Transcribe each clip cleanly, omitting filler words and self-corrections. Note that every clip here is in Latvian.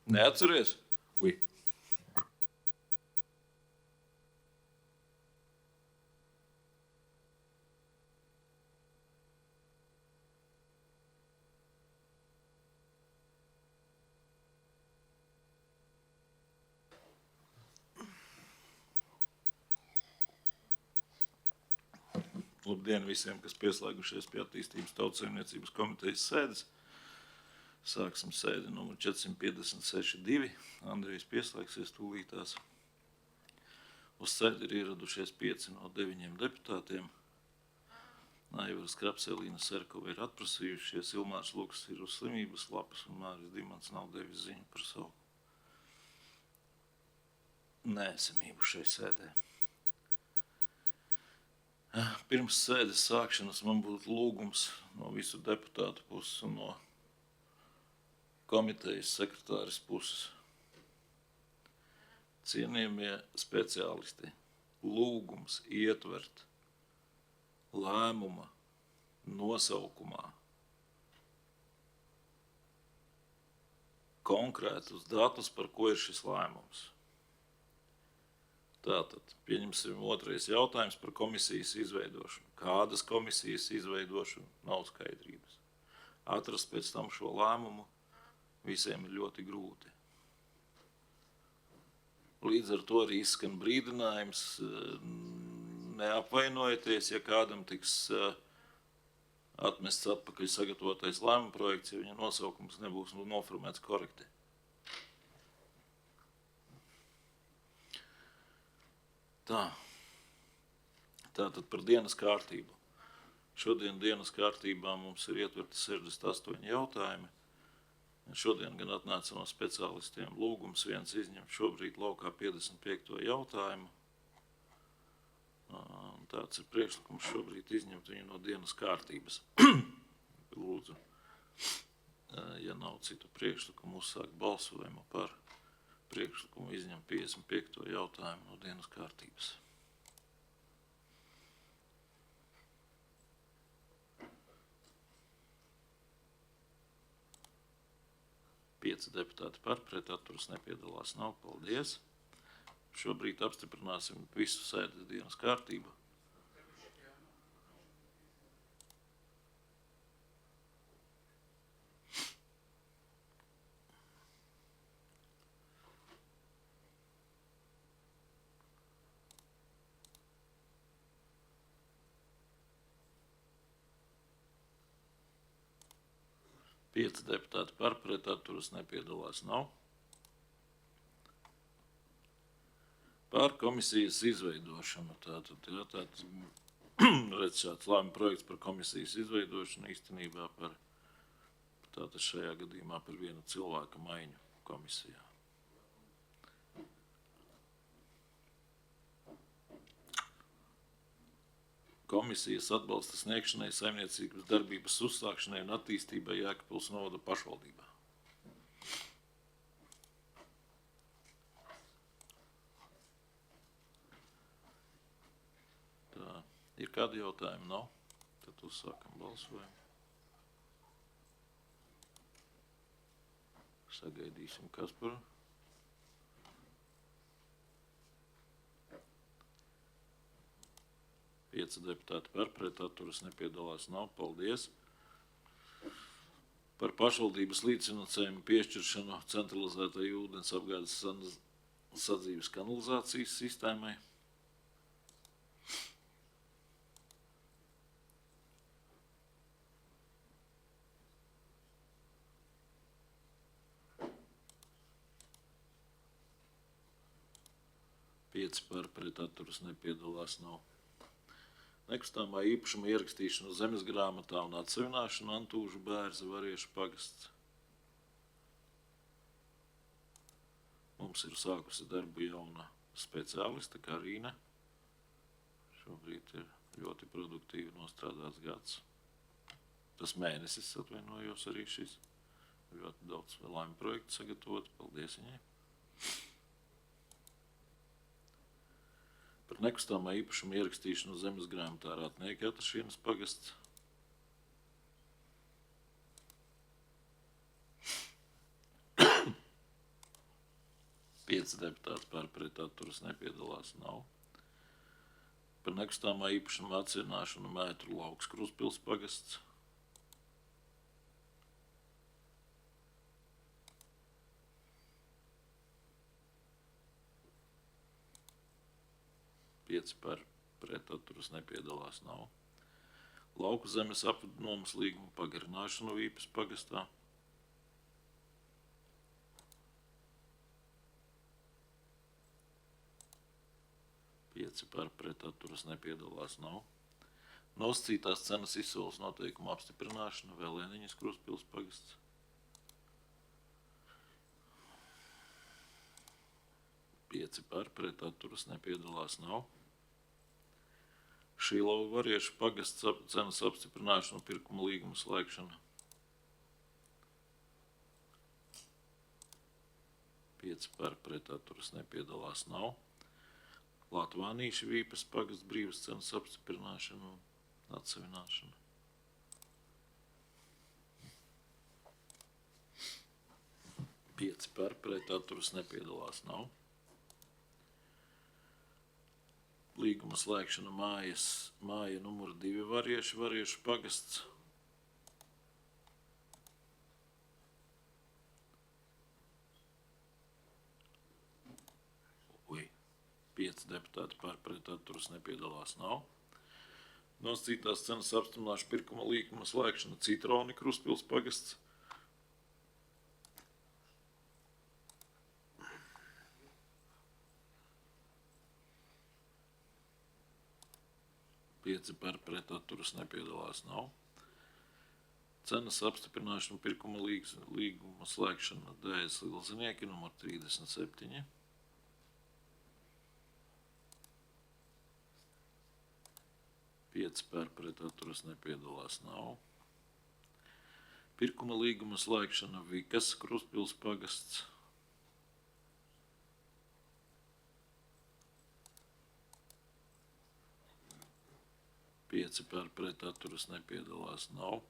Neatceries? Ui. Labdien visiem, kas pieslēgušies pie attīstības tautsaimniecības komitejas sēdes. Sāksim sēdi numur 456-2. Andrejs pieslēgsies tūlītās. Uz sēdi ir ieradušies 5 no 9 deputātiem. Aivars Krapse, Elīna Serkova ir atprasījušies, Ilmārs Lukas ir uz slimības lapas un Māris Dimants nav devis ziņu par savu neesamību šai sēdē. Pirms sēdes sākšanas man būtu lūgums no visu deputātu puses un no komitejas sekretāris puses. Cienījamie speciālisti, lūgums ietvert lēmuma nosaukumā konkrētus datus, par ko ir šis lēmums. Tātad, pieņemsim otrais jautājums par komisijas izveidošanu. Kādas komisijas izveidošanu nav skaidrības. Atrast pēc tam šo lēmumu visiem ir ļoti grūti. Līdz ar to arī izskan brīdinājums, neapvainojieties, ja kādam tiks atmests atpakaļ sagatavotais lēmuma projekts, ja viņa nosaukums nebūs noformēts korekti. Tātad par dienas kārtību. Šodien dienas kārtībā mums ir ietverti 68 jautājumi. Šodien gan atnāca no speciālistiem lūgums viens izņemt šobrīd laukā 55. jautājumu. Tāds ir priekšlikums šobrīd izņemt viņu no dienas kārtības. Lūdzu, ja nav citu priekšlikumu, uzsākt balsojumu par priekšlikumu izņemt 55. jautājumu no dienas kārtības. Pieci deputāti par, pret atturas nepiedalās nav. Paldies. Šobrīd apstiprināsim visu sēdes dienas kārtību. Pieci deputāti par, pret atturas nepiedalās nav. Par komisijas izveidošanu. Tātad redz šāds lēmuma projekts par komisijas izveidošanu īstenībā par tātad šajā gadījumā par vienu cilvēka maiņu komisijā. Komisijas atbalsta sniegšanai saimniecības darbības uzsākšanai un attīstībai Jēkabpils novada pašvaldībā. Tā, ir kādi jautājumi? Nav? Tad uzsākam balsojumu. Sagaidīsim Kasparu. Pieci deputāti par, pret atturas nepiedalās nav. Paldies. Par pašvaldības līdzfinansējumu piešķiršanu centralizētai ūdens apgādes sadzīves kanalizācijas sistēmai. Pieci par, pret atturas nepiedalās nav. Nekustamā īpašuma ierakstīšana zemes grāmatā un atsevināšana Antūžu Bērza Variešu pagasts. Mums ir sākusi darbu jauna speciāliste Karīne. Šobrīd ir ļoti produktīvi nostrādāts gads. Tas mēnesis, atvainojos arī šis. Ļoti daudz lēmumu projektu sagatavot. Paldies viņai. Par nekustamā īpašuma ierakstīšanu zemes grāmatā Rātnieka Atašienas pagasts. 5 deputāti par, pret atturas nepiedalās, nav. Par nekustamā īpašuma atcienāšanu Mētru lauks Krustpils pagasts. 5 par, pret atturas nepiedalās, nav. Lauku zemes apnomas līguma pagarināšanu Vīpas pagastā. 5 par, pret atturas nepiedalās, nav. Nosacītās cenas izsoles noteikuma apstiprināšana Vēlēniņas Krustpils pagasts. 5 par, pret atturas nepiedalās, nav. Šīlova variešu pagasts cenas apstiprināšana pirkuma līguma slēgšana. 5 par, pret atturas nepiedalās, nav. Latvānīša Vīpas pagasts brīvas cenas apstiprināšana un atsevināšana. 5 par, pret atturas nepiedalās, nav. Līguma slēgšana māja numur 2 variešu pagasts. 5 deputāti par, pret atturas nepiedalās, nav. Nosacītās cenas apstiprināšana pirkuma līguma slēgšana Citroni Krustpils pagasts. 5 par, pret atturas nepiedalās, nav. Cenas apstiprināšana pirkuma līguma slēgšana DS Ilzinieki numur 37. 5 par, pret atturas nepiedalās, nav. Pirkuma līguma slēgšana Vikas Krustpils pagasts. 5 par, pret atturas nepiedalās, nav.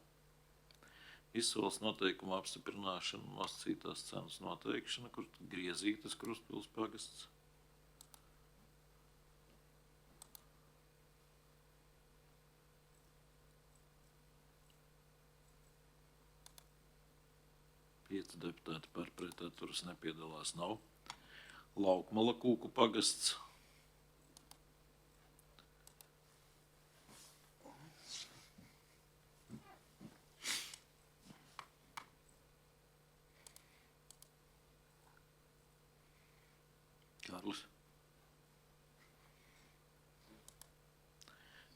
Izsoles noteikuma apstiprināšana nosacītās cenas noteikšana, kur Griezītas Krustpils pagasts. 5 deputāti par, pret atturas nepiedalās, nav. Laukmala Kūku pagasts.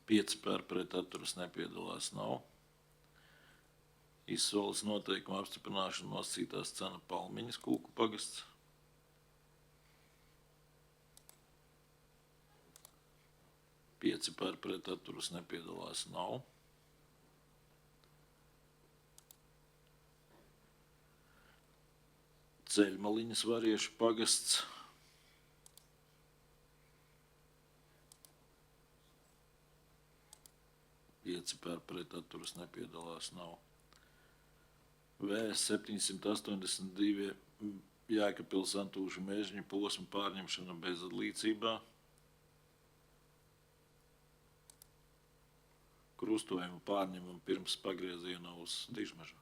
5 par, pret atturas nepiedalās, nav. Izsoles noteikuma apstiprināšana nosacītās cena Palmiņas Kūku pagasts. 5 par, pret atturas nepiedalās, nav. Ceļmaliņas variešu pagasts. 5 par, pret atturas nepiedalās, nav. VS 782 Jēkabpils Antūžu Mežņu posma pārņemšana bezatlīdzībā. Krustojumu pārņemam pirms pagrieziena uz Dižmežu.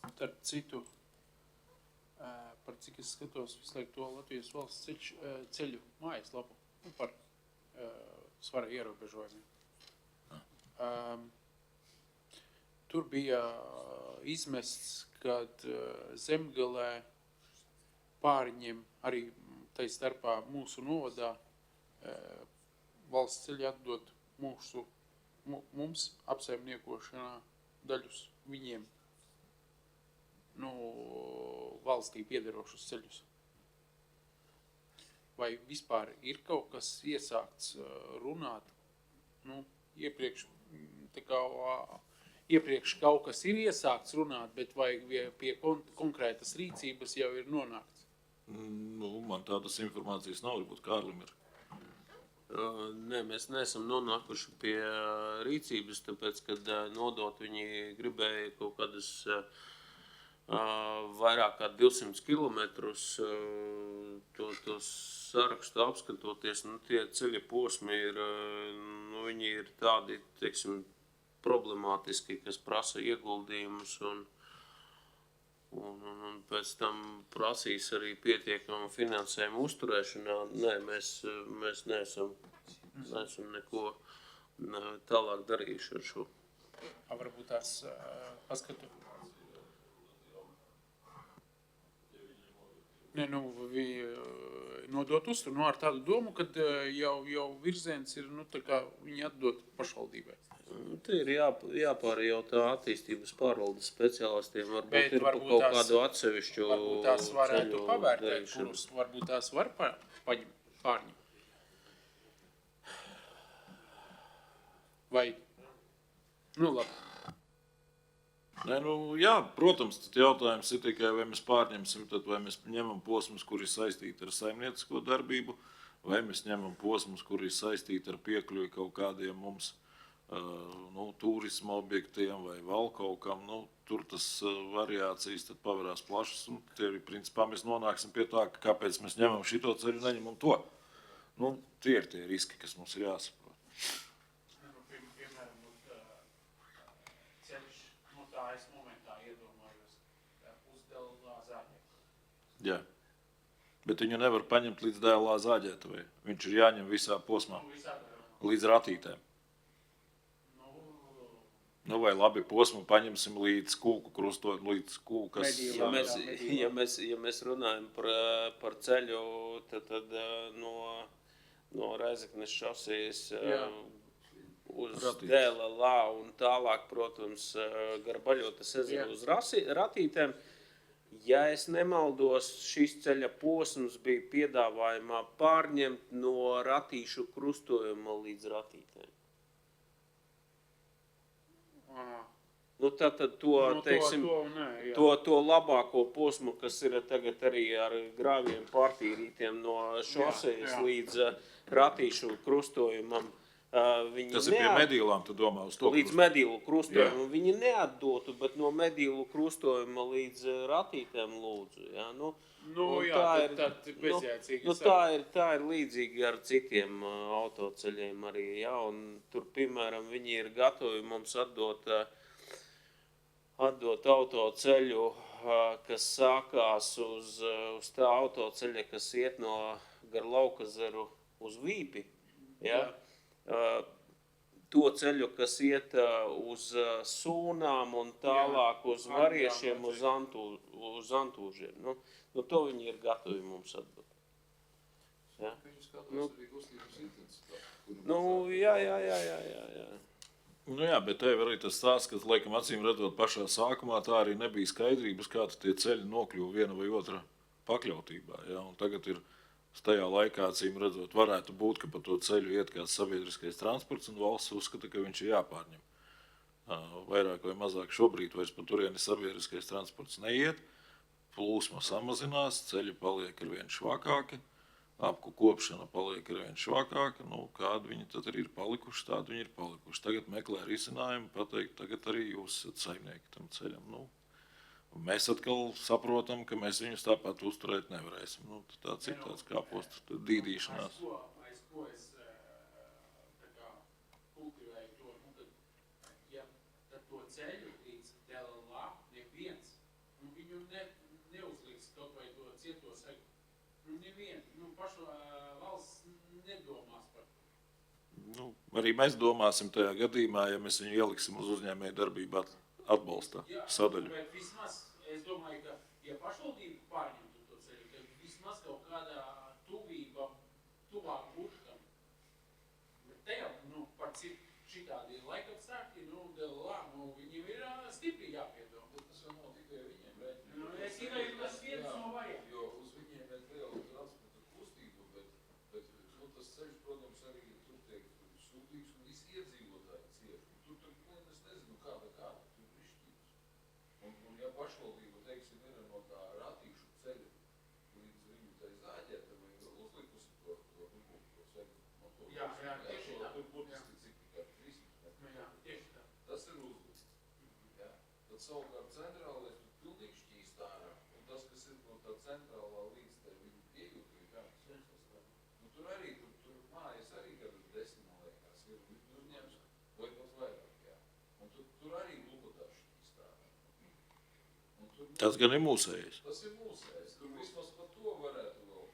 Starp citu, par cik es skatos visu laiku to Latvijas valsts ceļu mājaslapu par svara ierobežojumiem. Tur bija izmests, kad Zemgalē pārņem arī tai starpā mūsu novadā valsts ceļi atdot mums apsaimniekošanā daļus viņiem valstī piederošus ceļus. Vai vispār ir kaut kas iesākts runāt, iepriekš kaut kas ir iesākts runāt, bet vai pie konkrētas rīcības jau ir nonākts? Man tādas informācijas nav, varbūt Kārlim ir. Nē, mēs neesam nonākuši pie rīcības, tāpēc, kad nodot viņi gribēja kaut kādas vairāk kā 200 kilometrus, to sarakstu apskatoties, nu, tie ceļa posmi ir, nu, viņi ir tādi, teiksim, problemātiski, kas prasa ieguldījumus un pēc tam prasīs arī pietiekamu finansējumu uzturēšanā. Nē, mēs neesam neko tālāk darījuši ar šo. Varbūt tās paskatu. Nē, nu, nodot uzturu, nu, ar tādu domu, ka jau virziens ir, nu, tā kā viņi atdot pašvaldībai. Te ir jāpārjautā attīstības pārvaldes speciālistiem, Bet varbūt ir varbūt kaut tās- kādu atsevišķu Varbūt tās varētu ceļu pavērtēt, darīšanu. kurus varbūt tās var pārņemt. Vai? Nu, labi. Nē, nu, jā, protams, tad jautājums ir tikai, vai mēs pārņemsim, tad vai mēs ņemam posmus, kuri ir saistīti ar saimniecisko darbību, vai mēs ņemam posmus, kuri ir saistīti ar piekļuvi kaut kādiem mums turisma objektiem vai vēl kaut kam. Nu, tur tas variācijas tad pavarās plašas, un tie arī, principā, mēs nonāksim pie tā, ka kāpēc mēs ņemam šito ceļu, neņemam to. Nu, tie ir tie riski, kas mums ir jāsaprot. Piemēram, ceļš, nu, tā es momentā iedomājos, uzdēlā zāģē. Jā. Bet viņu nevar paņemt līdz dēlā zāģētavai. Viņš ir jāņem visā posmā, līdz ratītēm. Nu, vai labi posmu paņemsim līdz kūku krustot, līdz kūkas. Ja mēs runājam par ceļu, tad no Reizeknes šosejas uz DLLA un tālāk, protams, gar Baļotas ezeru uz Ratītēm. Ja es nemaldos, šis ceļa posms bija piedāvājumā pārņemt no Ratīšu krustojuma līdz Ratītēm. Nu, tātad teiksim, to labāko posmu, kas ir tagad arī ar grāviem pārtīrītiem no šosejas līdz Ratīšu krustojumam, viņi Tas ir pie Medīlām, tu domā uz to? Līdz Medīlu krustojumam. Viņi neatdotu, bet no Medīlu krustojuma līdz Ratītēm lūdzu. Ja? Tad bezjēcīgi. Tā ir līdzīgi ar citiem autoceļiem arī. Ja? Un tur, piemēram, viņi ir gatavi mums atdot autoceļu, kas sākās uz tā autoceļa, kas iet no gar Laukazeru uz Vīpi. Ja? To ceļu, kas iet uz Sūnām un tālāk uz Variešiem, uz Antūžiem. Nu, to viņi ir gatavi mums atdot. Ja? Jā. Nu jā, bet tev arī tas stāsts, ka, laikam, acīm redzot pašā sākumā, tā arī nebija skaidrības, kā tie ceļi nokļuva viena vai otra pakļautībā. Ja? Un tagad ir tajā laikā, acīm redzot, varētu būt, ka pa to ceļu iet kāds sabiedriskais transports, un valsts uzskata, ka viņš ir jāpārņem. Vairāk vai mazāk šobrīd vairs pa turieni sabiedriskais transports neiet, plūsma samazinās, ceļi paliek ar vien švakāki, apku kopšana paliek ar vien švakāka, nu, kādi viņi tad arī ir palikuši, tādi viņi ir palikuši. Tagad meklē risinājumu, pateikt, tagad arī jūs esat saimnieki tam ceļam. Nu, mēs atkal saprotam, ka mēs viņus tāpat uzturēt nevarēsim. Nu, tāds ir tāds kāpostu dīdīšanās. Aiz ko es kultivēju to, ja to ceļu līdz DLLA neviens, viņu neuzliks kaut vai to cieto segu. Neviens, pašu valsts nedomās par to. Nu, arī mēs domāsim tajā gadījumā, ja mēs viņu ieliksim uz uzņēmēju darbību atbalsta sadaļu. Jā, bet vismaz, es domāju, ka, ja pašvaldība pārņemtu to ceļu, tad vismaz kaut kādā tuvāk būtu tam. Bet te jau, par šitādi laikapstākļi, viņiem ir stipri jāpiedom. Bet tas jau nav tikai viņiem rēķināt. Es tikai tas viens no vajag. Jo uz viņiem ir liela transporta kustība, bet tas ceļš, protams, arī tur tiek sūtīgs un visi iedzīvotāji cieši. Tur, es nezinu, kāda, tur ir izšķības. Un ja pašvaldība, teiksim, ir no tā Ratīšu ceļa līdz viņu tai zāģēta, vai uzlikusi to ceļu no to. Jā, tieši tā. Tur būtiski cik kā 300 metri. Jā, tieši tā. Tas ir uzlikts. Ja? Tad savukārt centrālais tur pilnīgi šķīvi. ārā, un tas, kas ir no tā centrālā līdz tai viņu pieejūtī, kā tas sastāv. Nu, tur arī, tur mājas arī gadu 10, man liekas, ir uzņēms, vai pat vairāk, jā. Un tur arī lubotāši strādā. Un tur, Tas gan ir mūsējais. Tas ir mūsējs. Tur vismaz par to varētu vēl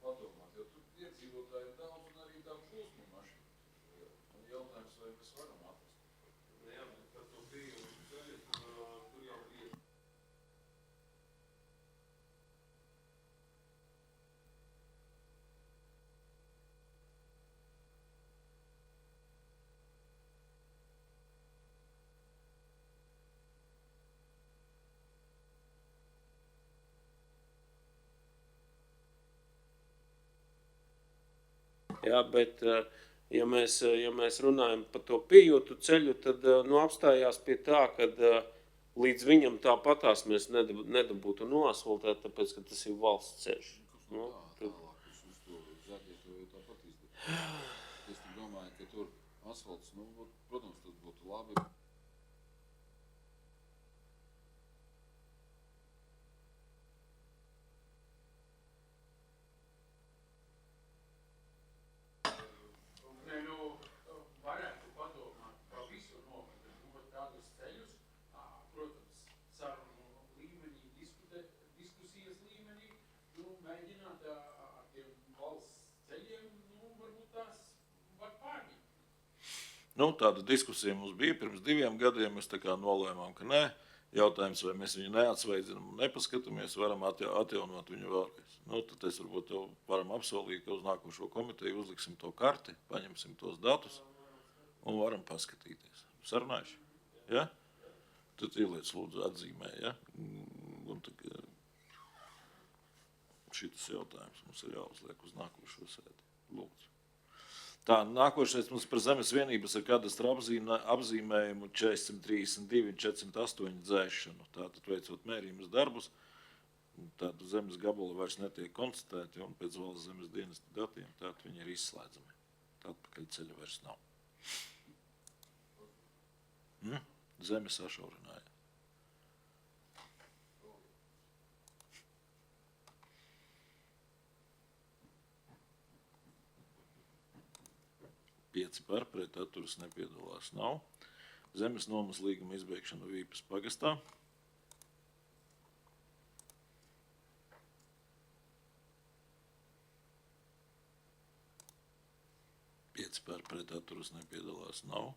padomāt, jo tur iedzīvotāji ir daudz un arī tā plūsma mašīna. Un jautājums, vai mēs varam atrast. Jā, bet par to pieejamību ceļu, tur jau ir. Jā, bet, ja mēs runājam par to pieejūtu ceļu, tad apstājās pie tā, ka līdz viņam tāpatās mēs nedabūtu noasfaltēt, tāpēc, ka tas ir valsts ceļš. Nu, Tālāk uz to zaļie to jau tāpat izdarīt. Es domāju, ka tur asfalts, protams, tas būtu labi. Nē, varētu padomāt par visu novadu, tādus ceļus, protams, sarunu līmenī, diskusijas līmenī, mēģināt ar tiem valsts ceļiem, varbūt tās var pārņemt. Tāda diskusija mums bija pirms 2 gadiem, mēs tā kā nolēmām, ka nē. Jautājums, vai mēs viņu neatsveidzinām un nepaskatāmies, varam atjaunot viņu vēlreiz. Tad es varbūt tev varam apsolīt, ka uz nākošo komiteju uzliksim to karti, paņemsim tos datus un varam paskatīties. Sarunājuši? Ja? Tad ieliec lūdzu atzīmē, ja? Un šitas jautājums mums ir jāuzliek uz nākošo sēdi. Lūdzu. Tā, nākošais mums par zemes vienības ar kadastra apzīmējumu 432 un 408 dzēšanu. Tātad veicot mērījumus darbus, tādu zemes gabali vairs netiek konstatēti un pēc valsts zemes dienesta datiem tātad viņi ir izslēdzami. Atpakaļ ceļa vairs nav. Zeme sašaurināja. Pieci par, pret atturas nepiedalās nav. Zemes nomas līguma izbeigšana Vīpas pagastā. Pieci par, pret atturas nepiedalās nav.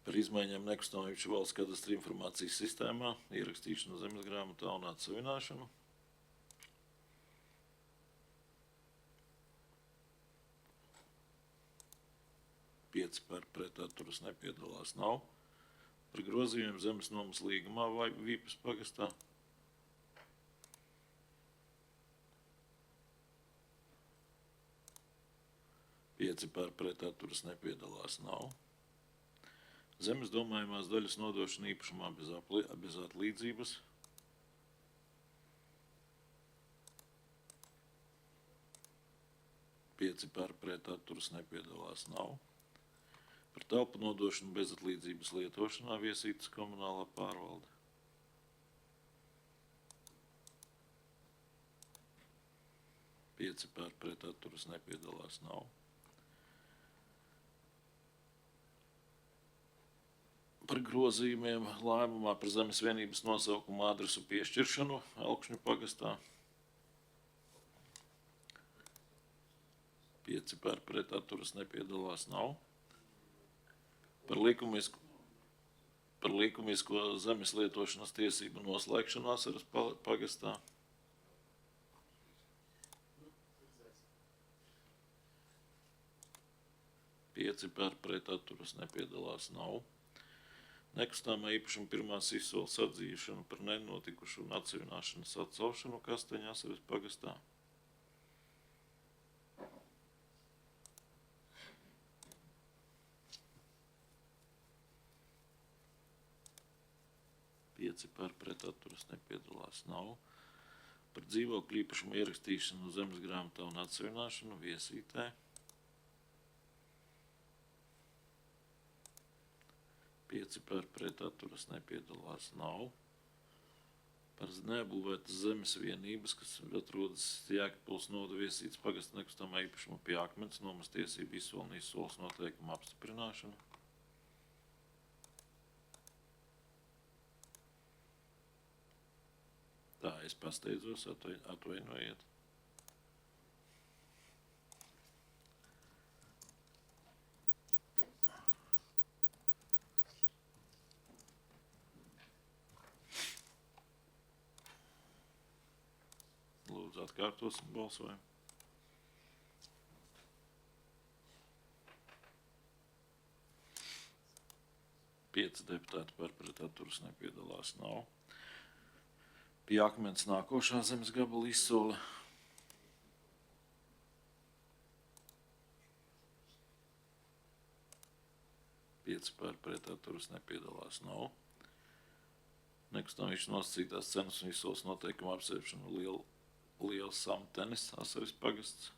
Par izmaiņām nekustamā īpašuma valsts kadastra informācijas sistēmā, ierakstīšanu zemes grāmatā un atsavināšanu. 5 par, pret atturas nepiedalās nav. Par grozījumiem zemes nomas līgumā vai Vīpas pagastā. 5 par, pret atturas nepiedalās nav. Zemes domājumās daļas nodošana īpašumā bez atlīdzības. 5 par, pret atturas nepiedalās nav. Par telpu nodošanu bez atlīdzības lietošanā Viesītas komunālā pārvalde. 5 par, pret atturas nepiedalās nav. Par grozījumiem lēmumā par zemes vienības nosaukumu adresu piešķiršanu Elkšņu pagastā. 5 par, pret atturas nepiedalās nav. Par likumisko zemes lietošanas tiesību noslēgšanu Asaras pagastā. 5 par, pret atturas nepiedalās nav. Nekustamā īpašuma pirmās izsoles atzīšanu par nenotikušu un atsevināšanas atcelšanu Kasteņa Asaras pagastā. 5 par, pret atturas nepiedalās nav. Par dzīvokļu īpašumu ierakstīšanu zemes grāmatā un atsevināšanu Viesītē. 5 par, pret atturas nepiedalās nav. par neapbūvētas zemes vienības, kas atrodas Jēkabpils novada Viesītes pagasta nekustamā īpašuma pie Akmens, nomas tiesību izsoli un izsoles noteikuma apstiprināšana. Tā, es pasteidzos, atvainojiet. Lūdzu, atkārtosim balsojumu. Pieci deputāti par pret atturas nepiedalās nav. Pie Akmens nākošā zemes gabala izsole. Pieci par pret atturas nepiedalās nav. Nekustamības nosacītās cenas un izsoles noteikuma apsveikšana Liels Samtenis, Asaris pagasts.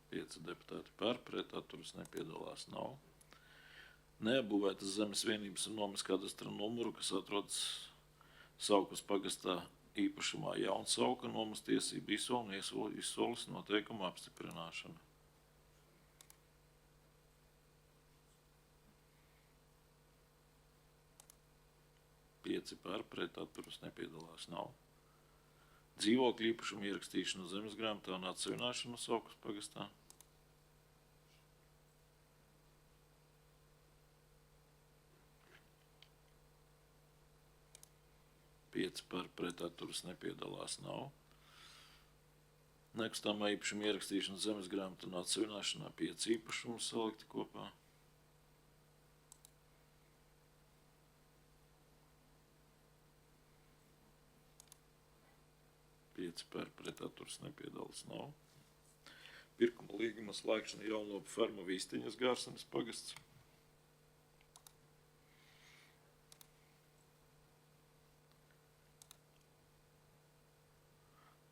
Pieci deputāti par, pret atturas nepiedalās nav. Neapbūvētas zemes vienības un nomas kadastra numuru, kas atrodas Saukas pagastā īpašumā Jaunsauka, nomas tiesību izsoli un izsoles noteikuma apstiprināšana. Pieci par, pret atturas nepiedalās nav. Dzīvokļu īpašumu ierakstīšanu zemes grāmatā un atsevināšanu Saukas pagastā. Pieci par, pret atturas nepiedalās nav. Nekustamā īpašuma ierakstīšana zemes grāmatā un atsevināšanā 5 īpašumus salikti kopā. Pieci par, pret atturas nepiedalās nav. Pirkuma līguma slēgšana Jaunlopa ferma Vīsteņas Gārsenes pagasts.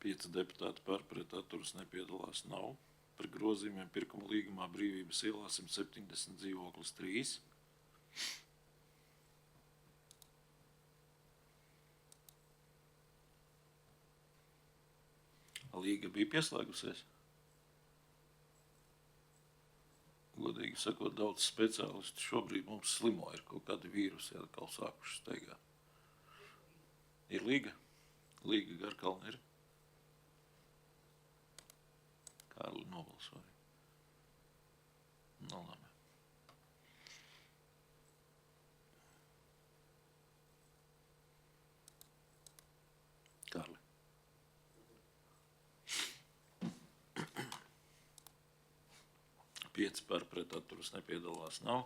Pieci deputāti par, pret atturas nepiedalās nav. Par grozījumiem pirkuma līgumā Brīvības ielā 170 dzīvoklis 3. Līga bija pieslēgusies. Godīgi sakot, daudz speciālistu šobrīd mums slimo, ir kaut kādi vīrusi, atkal sākuši steigāt. Ir Līga? Līga Garkalna ir? Kārli nobalsoja. Nu, labi. Kārli. Pieci par, pret atturas nepiedalās nav.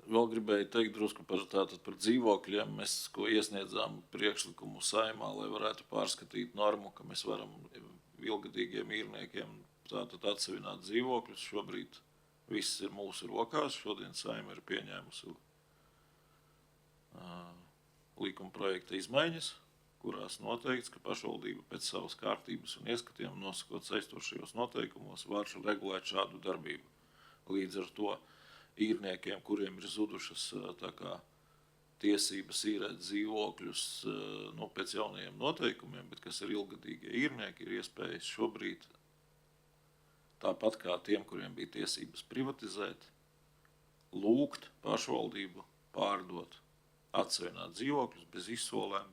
Vēl gribēju teikt drusku par dzīvokļiem. Mēs, ko iesniedzām priekšlikumu Saeimā, lai varētu pārskatīt normu, ka mēs varam ilgadīgiem īrniekiem tātad atsevināt dzīvokļus. Šobrīd viss ir mūsu rokās. Šodien Saeima ir pieņēmusi likuma projekta izmaiņas, kurās noteikts, ka pašvaldība pēc savas kārtības un ieskatiem nosakot saistošajos noteikumos var regulēt šādu darbību. Līdz ar to īrniekiem, kuriem ir zudušas tā kā tiesības īrēt dzīvokļus pēc jaunajiem noteikumiem, bet kas ir ilgadīgie īrnieki, ir iespējas šobrīd, tāpat kā tiem, kuriem bija tiesības privatizēt, lūgt pašvaldību pārdot, atsevināt dzīvokļus bez izsolēm,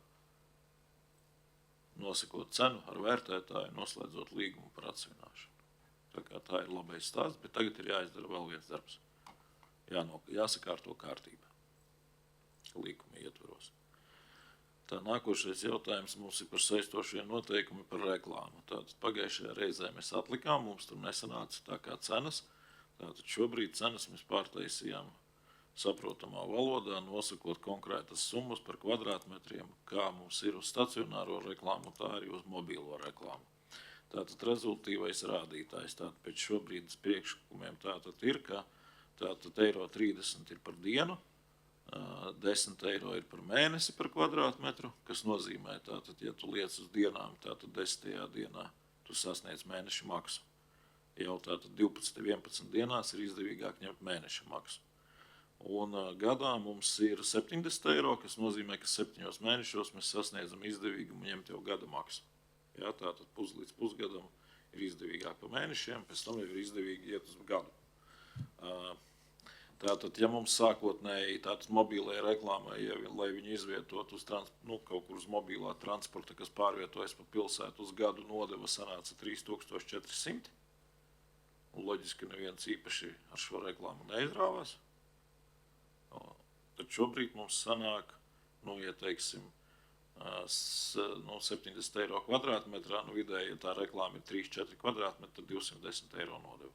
nosakot cenu ar vērtētāju, noslēdzot līgumu par atsevināšanu. Tā kā tā ir labais stāsts, bet tagad ir jāizdara vēl viens darbs. Jāsakārto kārtība līguma ietvaros. Tā nākošais jautājums mums ir par saistošiem noteikumi par reklāmu. Tātad pagājušajā reizē mēs atlikām, mums tur nesanāca tā kā cenas. Tātad šobrīd cenas mēs pārtaisījām saprotamā valodā, nosakot konkrētas summas par kvadrātmetriem, kā mums ir uz stacionāro reklāmu, tā arī uz mobīlo reklāmu. Tātad rezultīvais rādītājs pēc šobrīd priekšlikumiem tātad ir, ka tātad €30 ir par dienu, 10 eiro ir par mēnesi par kvadrātmetru, kas nozīmē tātad, ja tu liec uz dienām, tātad 10. dienā tu sasniedz mēneša maksu. jau tātad 12, 11 dienās ir izdevīgāk ņemt mēneša maksu. Un gadā mums ir 70 eiro, kas nozīmē, ka 7 mēnešos mēs sasniedzam izdevīgumu ņemt jau gada maksu. Jā, tātad līdz pusgadam ir izdevīgāk pa mēnešiem, pēc tam jau ir izdevīgi iet uz gadu. Tātad, ja mums sākotnēji tātad mobīlajai reklāmai, lai viņi izvietot uz kaut kur uz mobilā transporta, kas pārvietojas pa pilsētu uz gadu, nodeva sanāca 3400, un loģiski neviens īpaši ar šo reklāmu neizrāvās. Tad šobrīd mums sanāk, ja teiksim, 70 eiro kvadrātmetrā, vidēji, ja tā reklāma ir 3-4 kvadrātmetri, tad 210 eiro nodeva.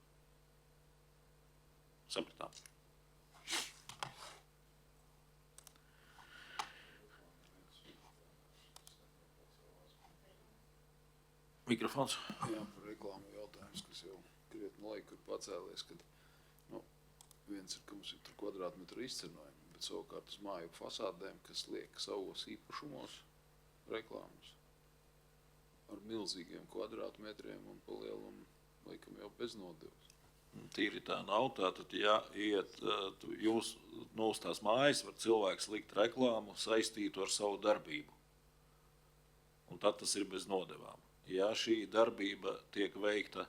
Sapratām. Mikrofons. Jā, par reklāmu jautājums, kas jau krietni laiku ir pacēlies, kad viens ir, ka mums ir tur kvadrātmetru izcenojumi, bet savukārt uz māju fasādēm, kas liek savos īpašumos reklāmas ar milzīgiem kvadrātmetriem un pa lielumu laikam jau bez nodevas. Tīri tā nav, tātad, ja iet jūs uz tās mājas, var cilvēks likt reklāmu saistītu ar savu darbību. Un tad tas ir bez nodevām. Ja šī darbība tiek veikta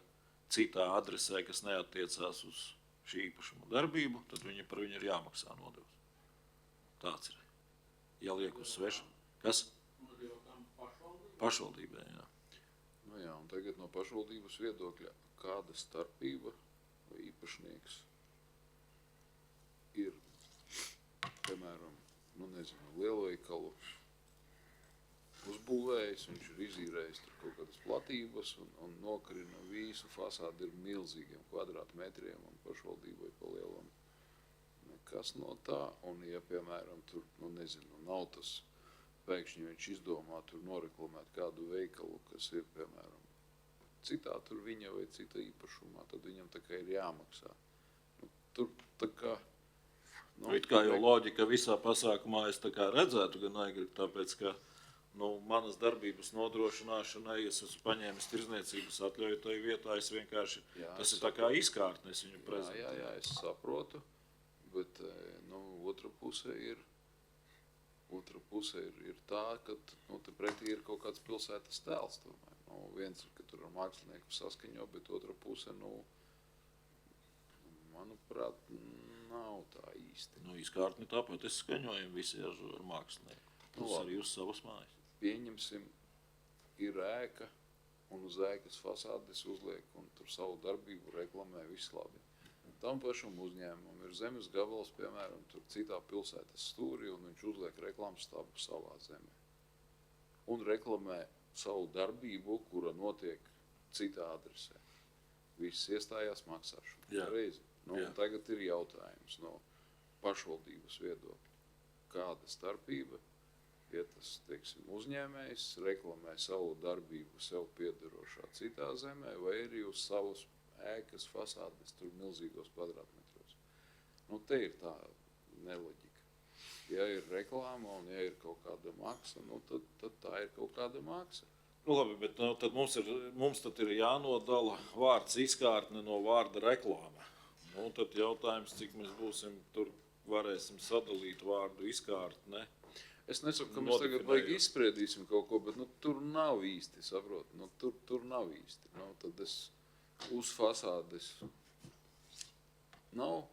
citā adresē, kas neattiecās uz šī īpašuma darbību, tad par viņu ir jāmaksā nodevs. Tāds ir. Ja liek uz svešu. Kas? Nodeva kam pašvaldībai? Pašvaldībai, jā. Nu jā, un tagad no pašvaldības viedokļa, kāda starpība vai īpašnieks ir, piemēram, lielveikalu uzbūvējis, viņš ir izīrējis tur kaut kādas platības un nokarina visu fasādi ir milzīgiem kvadrātmetriem un pašvaldībai pa lielam nekas no tā. Un ja, piemēram, tur, nav tas, pēkšņi viņš izdomā tur noreklamēt kādu veikalu, kas ir, piemēram, citā tur viņa vai cita īpašumā, tad viņam tā kā ir jāmaksā. Tur tā kā... It kā jau loģika visā pasākumā es tā kā redzētu, gan aigri, tāpēc, ka manas darbības nodrošināšanai, es esmu paņēmis tirzniecības atļauju tai vietā, es vienkārši, tas ir tā kā izkārtne, es viņu prezentēju. Jā, es saprotu, bet otra puse ir tā, ka te pretī ir kaut kāds pilsētas tēls tomēr. Viens ir, ka tur ar mākslinieku saskaņo, bet otra puse, manuprāt, nav tā īsti. Izkārtni tāpat es skaņoju visi ar mākslinieku. Tas arī uz savas mājas. Pieņemsim, ir ēka, un uz ēkas fasādes uzliek, un tur savu darbību reklamē, viss labi. Tam pašam uzņēmumam ir zemes gabals, piemēram, tur citā pilsētas stūrī, un viņš uzliek reklāmas stabu savā zemē. Un reklamē savu darbību, kura notiek citā adresē. Viss iestājās maksāšanu. Jā. Reizi. Tagad ir jautājums no pašvaldības viedokļa. Kāda starpība? Ja tas, teiksim, uzņēmējs reklamē savu darbību sev piederošā citā zemē, vai arī uz savas ēkas fasādes tur milzīgos kvadrātmetros. Te ir tā neloģika. Ja ir reklāma un ja ir kaut kāda maksa, tad tā ir kaut kāda maksa. Labi, bet tad mums tad ir jānodala vārds izkārtne no vārda reklāma. Tad jautājums, cik mēs būsim tur varēsim sadalīt vārdu izkārtne. Es nesaku, ka mēs tagad vajag izspriedīsim kaut ko, bet tur nav īsti, saprot, tur nav īsti. Tad es uz fasādes nav,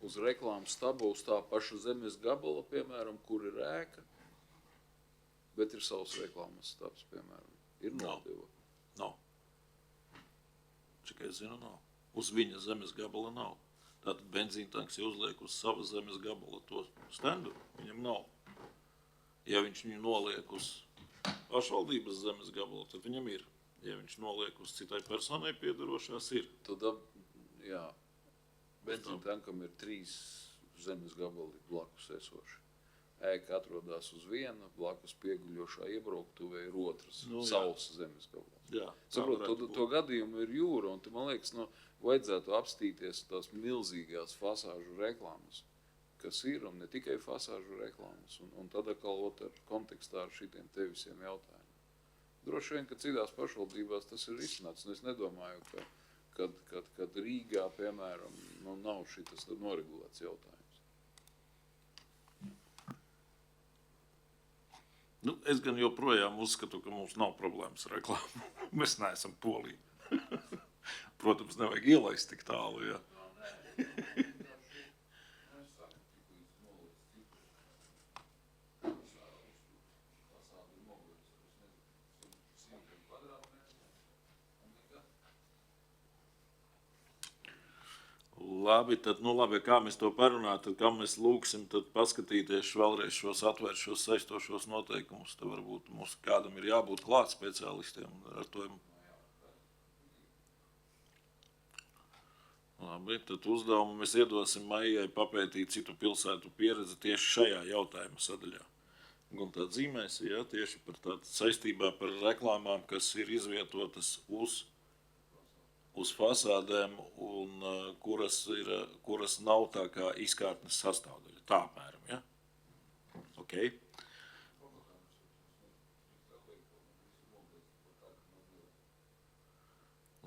uz reklāmas stabu, uz tā paša zemes gabala, piemēram, kur ir ēka, bet ir savs reklāmas stabs, piemēram, ir nodeva. Nav. Cik es zinu, nav. Uz viņa zemes gabala nav. Tātad benzīntanks uzliek uz sava zemes gabala to stendu, viņam nav. Ja viņš viņu noliek uz pašvaldības zemes gabalu, tad viņam ir. Ja viņš noliek uz citai personai piederošās, ir. Tad, jā, benzīntankam ir 3 zemes gabali blakus esoši. Ēka atrodas uz viena, blakus pieguļošā iebruktuvē ir otrs, savs zemes gabals. Jā, saprot, to gadījumu ir jūra, un man liekas, vajadzētu apstīties tās milzīgās fasāžu reklāmas, kas ir, un ne tikai fasāžu reklāmas, un tad atkal kontekstā ar šitiem te visiem jautājumiem. Droši vien, ka citās pašvaldībās tas ir izsnāts, un es nedomāju, ka kad Rīgā, piemēram, nu, nav šitas noregulēts jautājums. Nu, es gan joprojām uzskatu, ka mums nav problēmas ar reklāmu. Mēs neesam Polija. Protams, nevajag ielaist tik tālu, jā. Labi, tad, kā mēs to parunāt, tad, kā mēs lūksim, tad paskatīties vēlreiz atvērt šos saistošos noteikumus, tad varbūt mums kādam ir jābūt klāt speciālistiem ar to. Labi, tad uzdevumu mēs iedosim Maijai papētīt citu pilsētu pieredzi tieši šajā jautājuma sadaļā. Un tā dzīmēs, jā, tieši par tādu saistībā par reklāmām, kas ir izvietotas uz fasādēm un kuras nav tā kā izkārtnes sastāvdaļa. Tā apmēram, ja? Ok.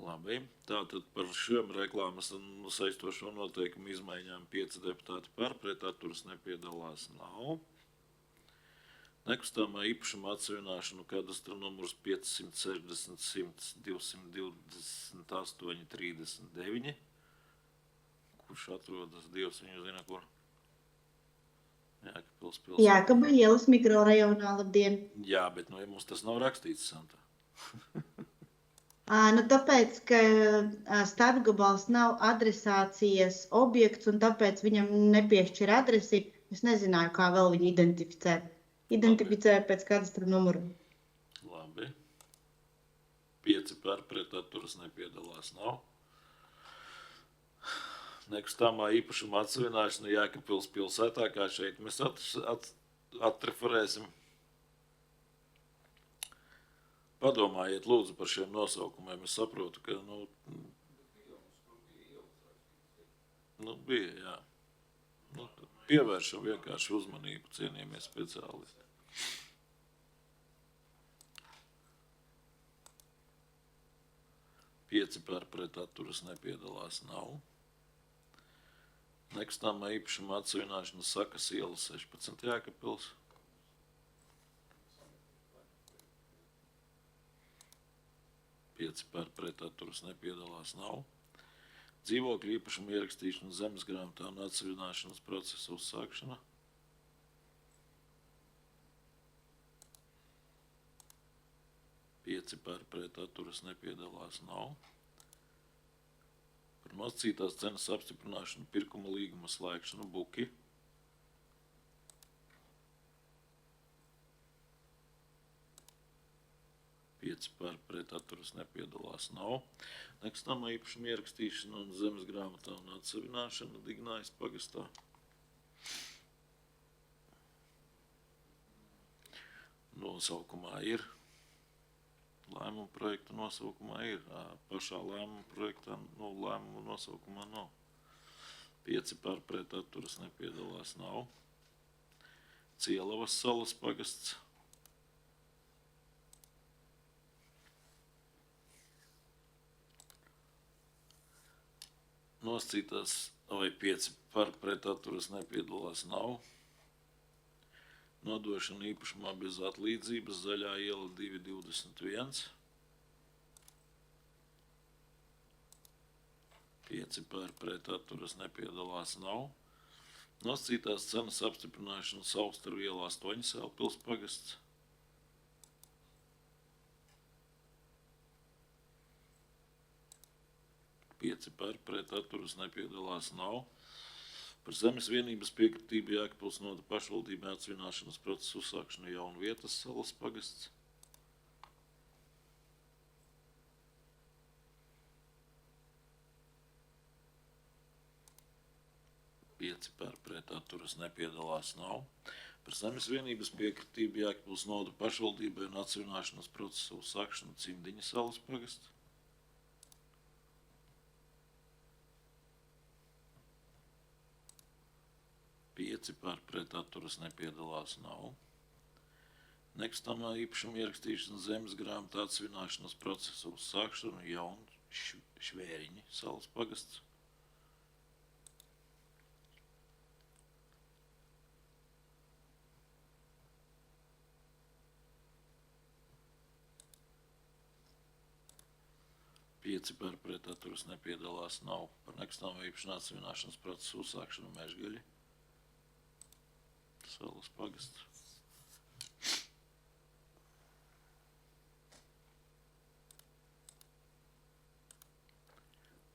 Labi, tātad par šiem reklāmas un saistošo noteikumu izmaiņām 5 deputāti par, pret atturas nepiedalās nav. Nekustamā īpašuma atsevināšanu kadastra numurs 560 100 228 39, kurš atrodas, Dievs viņu zina, kur. Jēkabpils pilsētā. Jēkaba ielas mikrorajonā, labdien. Jā, bet ja mums tas nav rakstīts, Santa. Tāpēc, ka starpgabals nav adresācijas objekts un tāpēc viņam nepiešķir adresi, es nezināju, kā vēl viņu identificēt. Identificēja pēc kadastra numuru. Labi. 5 par, pret atturas nepiedalās nav. Nekustamā īpašuma atsevināšana Jēkabpils pilsētā, kā šeit mēs atreferēsim. Padomājiet lūdzu par šiem nosaukumiem. Es saprotu, ka, bija, jā. Pievēršam vienkārši uzmanību, cienījamie speciālisti. Pieci par, pret atturas nepiedalās nav. Nekustamā īpašuma atsevināšana Sakas iela 16 Jēkabpils. Pieci par, pret atturas nepiedalās nav. Dzīvokļu īpašumu ierakstīšana zemes grāmatā un atsevināšanas procesa uzsākšana. Pieci par, pret atturas nepiedalās nav. Par nosacītās cenas apstiprināšanu pirkuma līguma slēgšanu buki. Pieci par, pret atturas nepiedalās nav. Nekustamā īpašuma ierakstīšana un zemes grāmatā un atsevināšana Dignājas pagastā. Nosaukumā ir. Lēmuma projekta nosaukumā ir. Pašā lēmuma projektā lēmuma nosaukumā nav. 5 par, pret atturas nepiedalās nav. Cielavas salas pagasts. Nosacītās vai 5 par, pret atturas nepiedalās nav. Nodošana īpašumā bez atlīdzības Zaļā iela 221. 5 par, pret atturas nepiedalās nav. Nosacītās cenas apstiprināšana Saukstaru ielā 8 Sēlpils pagasts. 5 par, pret atturas nepiedalās nav. Par zemes vienības piekritību Jēkabpils novada pašvaldībai atsevināšanas procesu uzsākšanu Jaunvietas salas pagasts. 5 par, pret atturas nepiedalās nav. Par zemes vienības piekritību Jēkabpils novada pašvaldībai un atsevināšanas procesu uzsākšanu Cimdiņa salas pagasts. 5 par, pret atturas nepiedalās nav. Nekustamā īpašuma ierakstīšana zemes grāmatā atsevināšanas procesa uzsākšanu Švēriņi, Salas pagasts. Pieci par pret atturas nepiedalās nav. Par nekustamā īpašuma atsevināšanas procesu uzsākšanu Mežgaļi. Salas pagasts.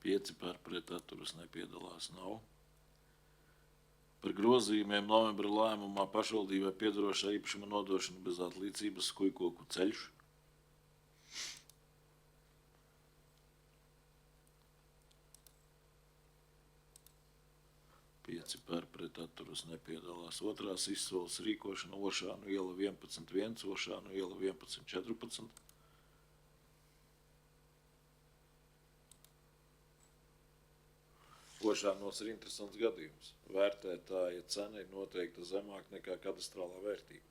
Pieci par pret atturas nepiedalās nav. Par grozījumiem novembra lēmumā pašvaldībai piedarošā īpašuma nodošana bez atlīdzības Skujkoku ceļš. Pieci par pret atturas nepiedalās. Otrās izsoles rīkošana Ošānu iela 11.1, Ošānu iela 11.14. Ošānos ir interesants gadījums. Vērtētāja cena ir noteikta zemāk nekā kadastrālā vērtība.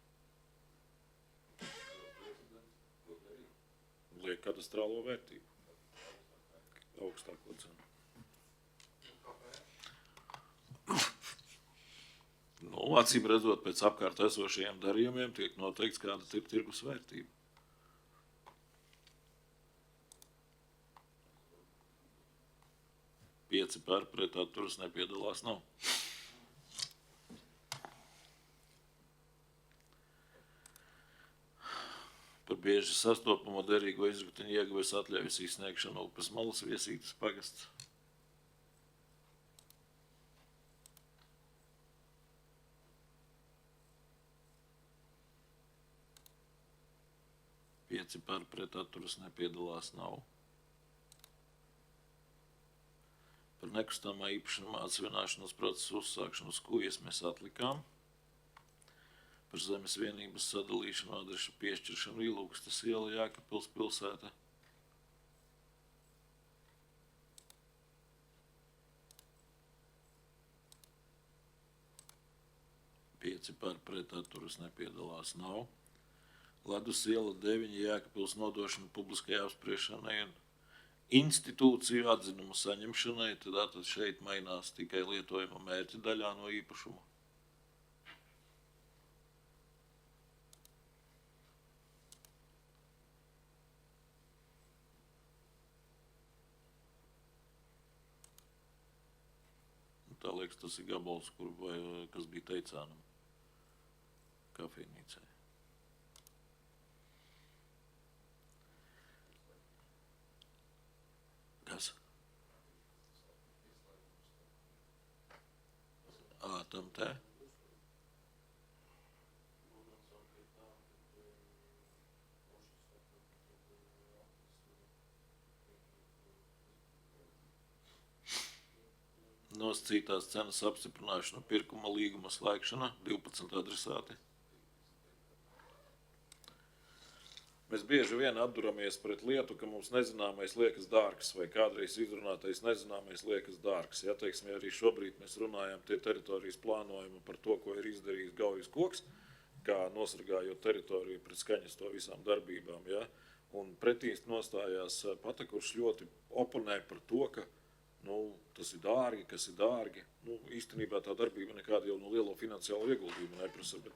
Liek kadastrālo vērtību. Augstāko cenu. Nu, acīm redzot, pēc apkārt esošajiem darījumiem tiek noteikts, kāda ir tirgus vērtība. Pieci par pret atturas nepiedalās nav. Par bieži sastopamo derīgo izraktiņu ieguves atļaujas izsniegšanu Upes malas Viesītes pagasts. Pieci par pret atturas nepiedalās nav. Par nekustamā īpašuma atsevināšanas procesu uzsākšanu Skujas mēs atlikām. Par zemes vienības sadalīšanu adrešu piešķiršanu Ilūkstes iela Jēkabpils pilsēta. Pieci par pret atturas nepiedalās nav. Ledus iela 9 Jēkabpils nodošana publiskai apspriešanai un institūciju atzinumu saņemšanai, tad šeit mainās tikai lietojuma mērķa daļā no īpašuma. Tā liekas, tas ir gabals, kas bija Teicānam kafejnīcai. Kas? Tam te? Nosacītās cenas apstiprināšana, pirkuma līguma slēgšana, 12 adresāti. Mēs bieži vien atduramies pret lietu, ka mums nezināmais liekas dārgs vai kādreiz izrunātais nezināmais liekas dārgs. Ja, teiksim, arī šobrīd mēs runājam tie teritorijas plānojumu par to, ko ir izdarījis Gaujas koks, kā nosargājot teritoriju pret skaņas to visām darbībām. Ja, un pretīst nostājās Pata, kurš ļoti oponē par to, ka tas ir dārgi, kas ir dārgi. Īstenībā tā darbība nekāda jau lielo finansiālu ieguldījumu neprasa, bet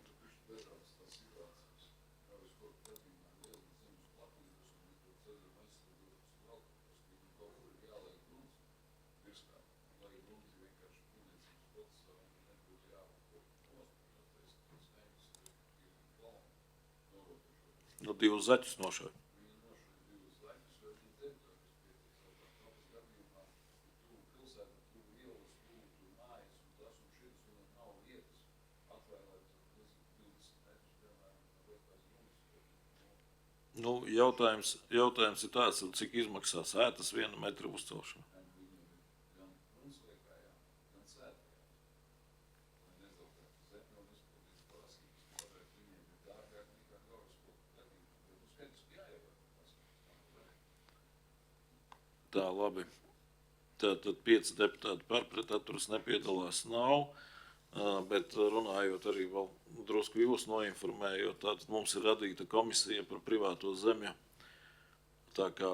divus zaķus nošauj. Jautājums ir tāds, cik izmaksās ētas 1 metra uzcelšana. Tā, labi. Tātad 5 deputāti par pret atturas nepiedalās nav, bet runājot arī vēl drusku jūs noinformējot, tātad mums ir radīta komisija par privāto zemju. Tā kā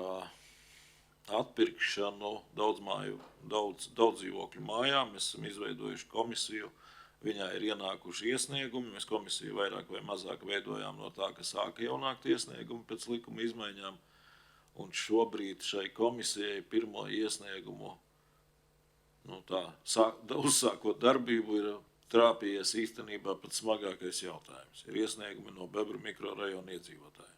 atpirkšanu daudz dzīvokļu mājām. Mēs esam izveidojuši komisiju, viņai ir ienākuši iesniegumi. Mēs komisiju vairāk vai mazāk veidojām no tā, ka sāka jau nākt iesniegumi pēc likuma izmaiņām. Un šobrīd šai komisijai pirmo iesniegumu, uzsākot darbību, ir trāpījies īstenībā pats smagākais jautājums. Ir iesniegumi no Bebru mikrorajona iedzīvotājiem.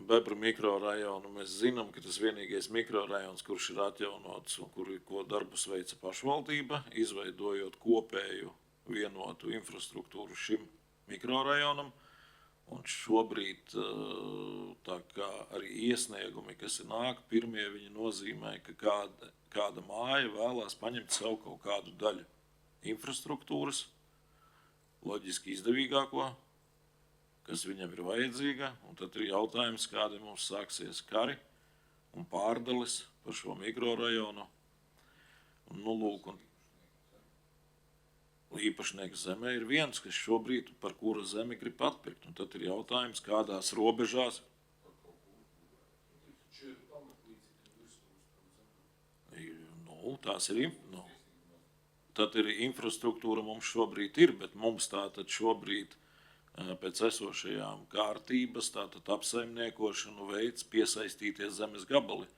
Bebru mikrorajonu mēs zinām, ka tas vienīgais mikrorajons, kurš ir atjaunots un ko darbus veica pašvaldība, izveidojot kopēju vienotu infrastruktūru šim mikrorajonam. Un šobrīd tā kā arī iesniegumi, kas ir nāk, pirmie viņi nozīmē, ka kāda māja vēlās paņemt sev kaut kādu daļu infrastruktūras, loģiski izdevīgāko, kas viņam ir vajadzīga, un tad ir jautājums, kādi mums sāksies kari un pārdalis par šo mikrorajonu. Un īpašnieks zemē ir viens, kas šobrīd par kura zemi grib atpirkt, un tad ir jautājums, kādās robežās. Tās ir, tad ir infrastruktūra mums šobrīd ir, bet mums tātad šobrīd pēc esošajām kārtības, tātad apsaimniekošanu veids piesaistīties zemes gabali,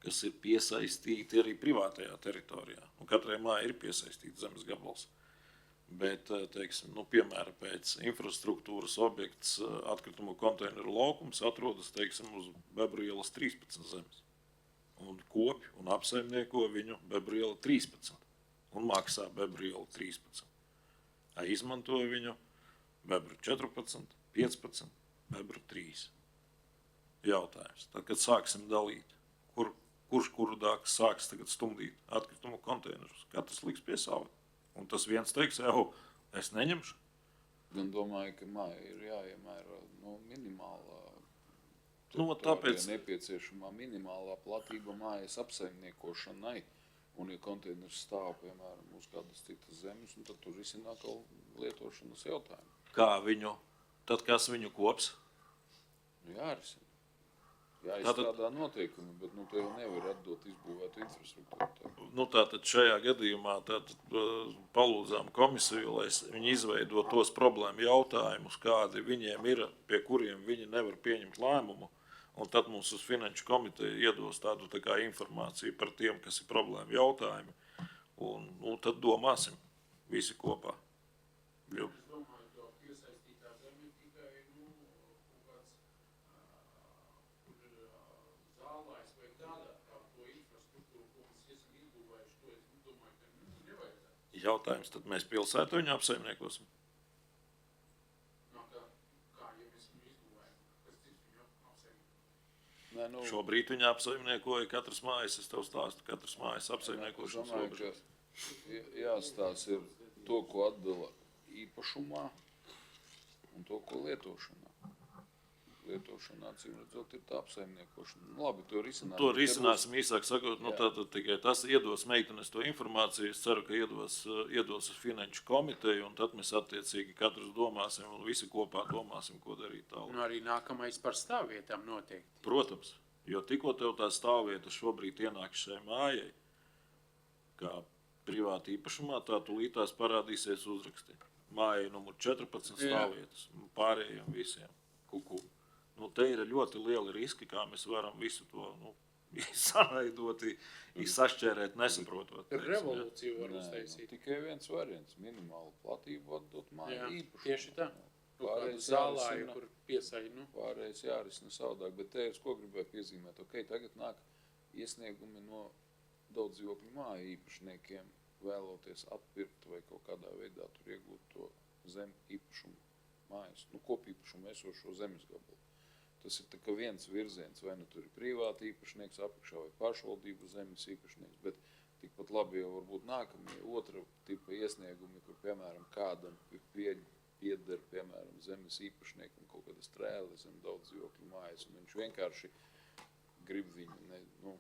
kas ir piesaistīti arī privātajā teritorijā. Un katrai mājai ir piesaistīts zemes gabals. Bet, teiksim, piemēram, pēc infrastruktūras objekts atkritumu konteineru laukums atrodas, teiksim, uz Bebru ielas 13 zemes. Un kopj un apsaimnieko viņu Bebru iela 13 un maksā Bebru iela 13. Izmantoja viņu Bebru 14, 15, Bebru 3. Jautājums. Tad, kad sāksim dalīt, kurš kuru dāks sāks tagad stumdīt atkritumu konteinerus, katrs liks pie sava. Un tas viens teiks, es neņemšu. Gan domāju, ka māja ir jāiemēro minimālā, tāpēc nepieciešamā minimālā platība mājas apsaimniekošanai. Un, ja konteiners stāv, piemēram, uz kādas citas zemes, tad tur risināt kaut lietošanas jautājumu. Tad kas viņu kops? Jārisina. Jāizstrādā noteikumi, bet te jau nevar atdot izbūvētu infrastruktūru. Tātad šajā gadījumā palūdzām komisiju, lai viņi izveido tos problēmu jautājumus, kādi viņiem ir, pie kuriem viņi nevar pieņemt lēmumu, un tad mums uz Finanšu komiteju iedos tādu tā kā informāciju par tiem, kas ir problēmu jautājumi, un tad domāsim visi kopā. Es domāju, ka piesaistītā zeme ir tikai, kaut kāds zālājs vai tādā to infrastruktūru, ko mēs esam izbūvējuši, to es domāju, ka nevajadzētu. Jautājums, tad mēs pilsētu viņu apsaimniekosim. Kā, ja mēs viņu izbūvējam, kas cits viņu apsaimnieko? Šobrīd viņa apsaimniekoja katras mājas, es tev stāstu, katras mājas apsaimniekošanas robežas. Jāstāsta ir to, ko atdala īpašumā un to, ko lietošanā. Lietošanā, cīm redzot, ir tā apsaimniekošana. Labi, to risināt. To risināsim īsāk sakot, tātad tikai tas iedos meitenes to informāciju, es ceru, ka iedos uz Finanšu komiteju, un tad mēs attiecīgi katrs domāsim un visi kopā domāsim, ko darīt tālāk. Un arī nākamais par stāvvietām noteikti. Protams, jo tikko tev tā stāvvieta šobrīd ienāk šai mājai, kā privāti īpašumā, tā tūlītās parādīsies uzraksti. Mājai numur 14 stāvvietas, pārējiem visiem. Te ir ļoti lieli riski, kā mēs varam visu to sanaidot, sašķērēt, nesaprotot. Revolūciju var uztaisīt. Tikai viens variants, minimālu platību atdot māju īpašumu. Tieši tā. Pārējais Zālāju, kur piesaļ, Pārējais jārisina savādāk, bet te es ko gribēju piezīmēt. Tagad nāk iesniegumi no daudz dzīvokļu māju īpašniekiem vēloties atpirkt vai kaut kādā veidā tur iegūt to zem īpašumu mājas, kopīpašumu esošo zemes gabalu. Tas ir tā kā viens virziens, vai tur ir privāti īpašnieks apakšā vai pašvaldību zemes īpašnieks, bet tikpat labi jau varbūt nākamie otra tipa iesniegumi, kur, piemēram, kādam pieder, piemēram, zemes īpašniekam kaut kāda strēle zem daudz dzīvokļu mājas, un viņš vienkārši grib viņu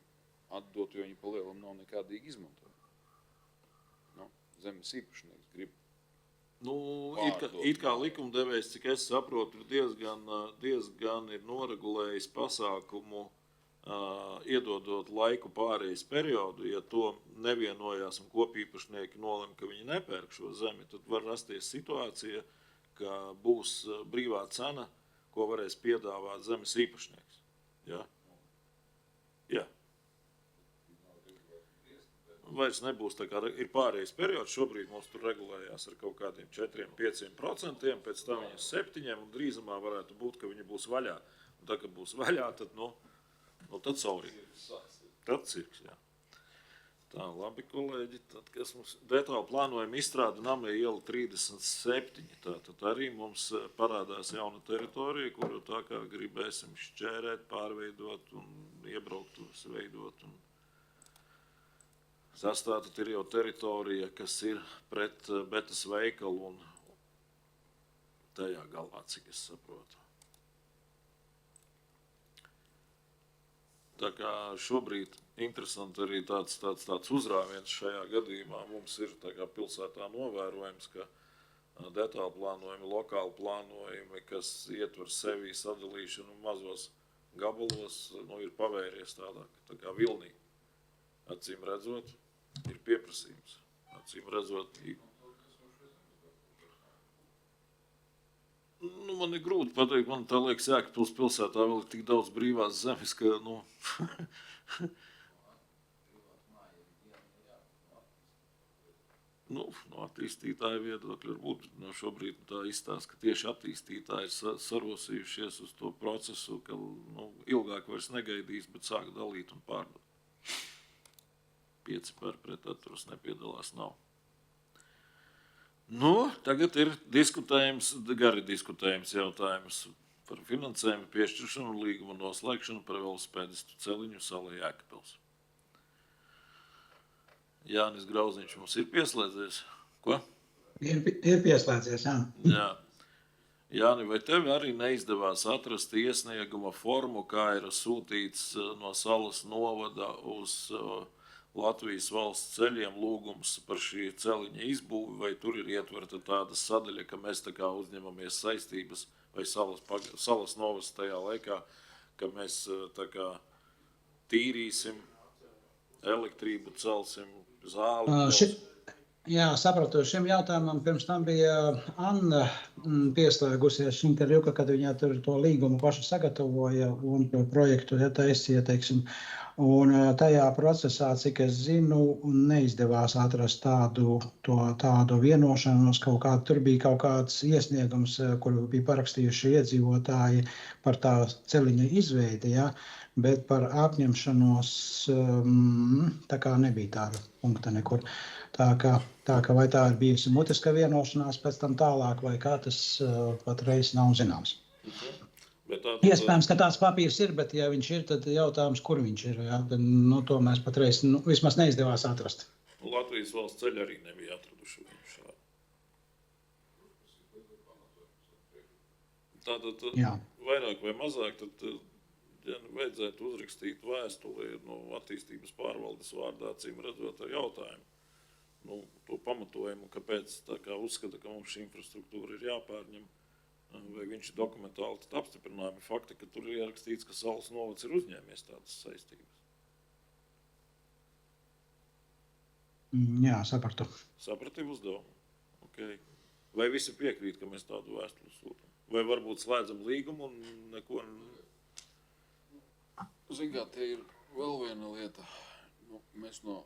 atdot, jo viņi pa lielam nav nekādīgi izmantojumi. Zemes īpašnieks grib It kā likumdevējs, cik es saprotu, ir diezgan ir noregulējis pasākumu iedodot laiku pārējais periodu, ja to nevienojās un kopīpašnieki nolem, ka viņi nepērk šo zemi, tad var rasties situācija, ka būs brīvā cena, ko varēs piedāvāt zemes īpašnieks. Ja? Jā. Vairs nebūs tā kā ir pārējais periods, šobrīd mums tur regulējās ar kaut kādiem 4-5%, pēc tam viņas 7%, un drīzumā varētu būt, ka viņi būs vaļā. Un tā, kad būs vaļā, tad, tad saurīgi. Tad cirks, jā. Tā, labi, kolēģi, tad, kas mums detāli plānojam izstrādi Namie iela 37, tad arī mums parādās jauna teritorija, kuru tā kā gribēsim šķērēt, pārveidot un iebraukt, veidot. Un sastāvot ir jau teritorija, kas ir pret Betas veikalu un tajā galā, cik es saprotu. Tā kā šobrīd interesanti arī tāds uzrāviens šajā gadījumā mums ir tā kā pilsētā novērojams, ka detāli plānojumi, lokāli plānojumi, kas ietver sevi sadalīšanu mazos gabalos, ir pavēries tā kā vilnī. Acīm redzot, ir pieprasījums. Acīm redzot, man ir grūti pateikt, man tā liekas, Jēkabpils pilsētā vēl ir tik daudz brīvās zemes, ka, no attīstītāja viedokļa varbūt šobrīd tā izstāsta, ka tieši attīstītāji ir sarosījušies uz to procesu, ka ilgāk vairs negaidīs, bet sāk dalīt un pārdot. 5 par pret atturas nepiedalās nav. Tagad ir gari diskutējums jautājums par finansējumu piešķiršanu un līguma noslēgšanu par velosipēdistu celiņu Salā Jēkabpils. Jānis Grauziņš mums ir pieslēdzies? Ko? Ir pieslēdzies, jā. Jā. Jāni, vai tev arī neizdevās atrast iesnieguma formu, kā ir sūtīts no Salas novada uz Latvijas valsts ceļiem lūgums par šī celiņa izbūvi, vai tur ir ietverta tāda sadaļa, ka mēs tā kā uzņemamies saistības, vai Salas novads tajā laikā, ka mēs tā kā tīrīsim, elektrību celsim, zāli. Jā, sapratu, šim jautājumam pirms tam bija Anna pieslēgusies intervju, kad viņa tur to līgumu pašu sagatavoja un projektu taisīja, teiksim. Un tajā procesā, cik es zinu, neizdevās atrast tādu vienošanos kaut kādu. Tur bija kaut kāds iesniegums, kuru bija parakstījuši iedzīvotāji par tā celiņa izveidi, ja? Bet par apņemšanos tā kā nebija tāda punkta nekur. Tā kā vai tā ir bijusi mutiska vienošanās pēc tam tālāk, vai kā tas patreiz nav zināms. Iespējams, ka tāds papīrs ir, bet ja viņš ir, tad jautājums, kur viņš ir. Ja? To mēs patreiz vismaz neizdevās atrast. Latvijas valsts ceļi arī nebija atraduši viņu šādu. Tātad vairāk vai mazāk, tad vajadzētu uzrakstīt vēstuli no attīstības pārvaldes vārdā, acīm redzot ar jautājumu. To pamatojumu, kāpēc tā kā uzskata, ka mums šī infrastruktūra ir jāpārņem, vai viņš ir dokumentāli apstiprinājumi fakti, ka tur ir ierakstīts, ka Salas novads ir uzņēmies tādas saistības. Jā, sapratu. Saprati uzdevumu? Okay. Vai visi piekrīt, ka mēs tādu vēstuli sūtam? Vai varbūt slēdzam līgumu un neko... Ziniet, tie ir vēl viena lieta. Mēs no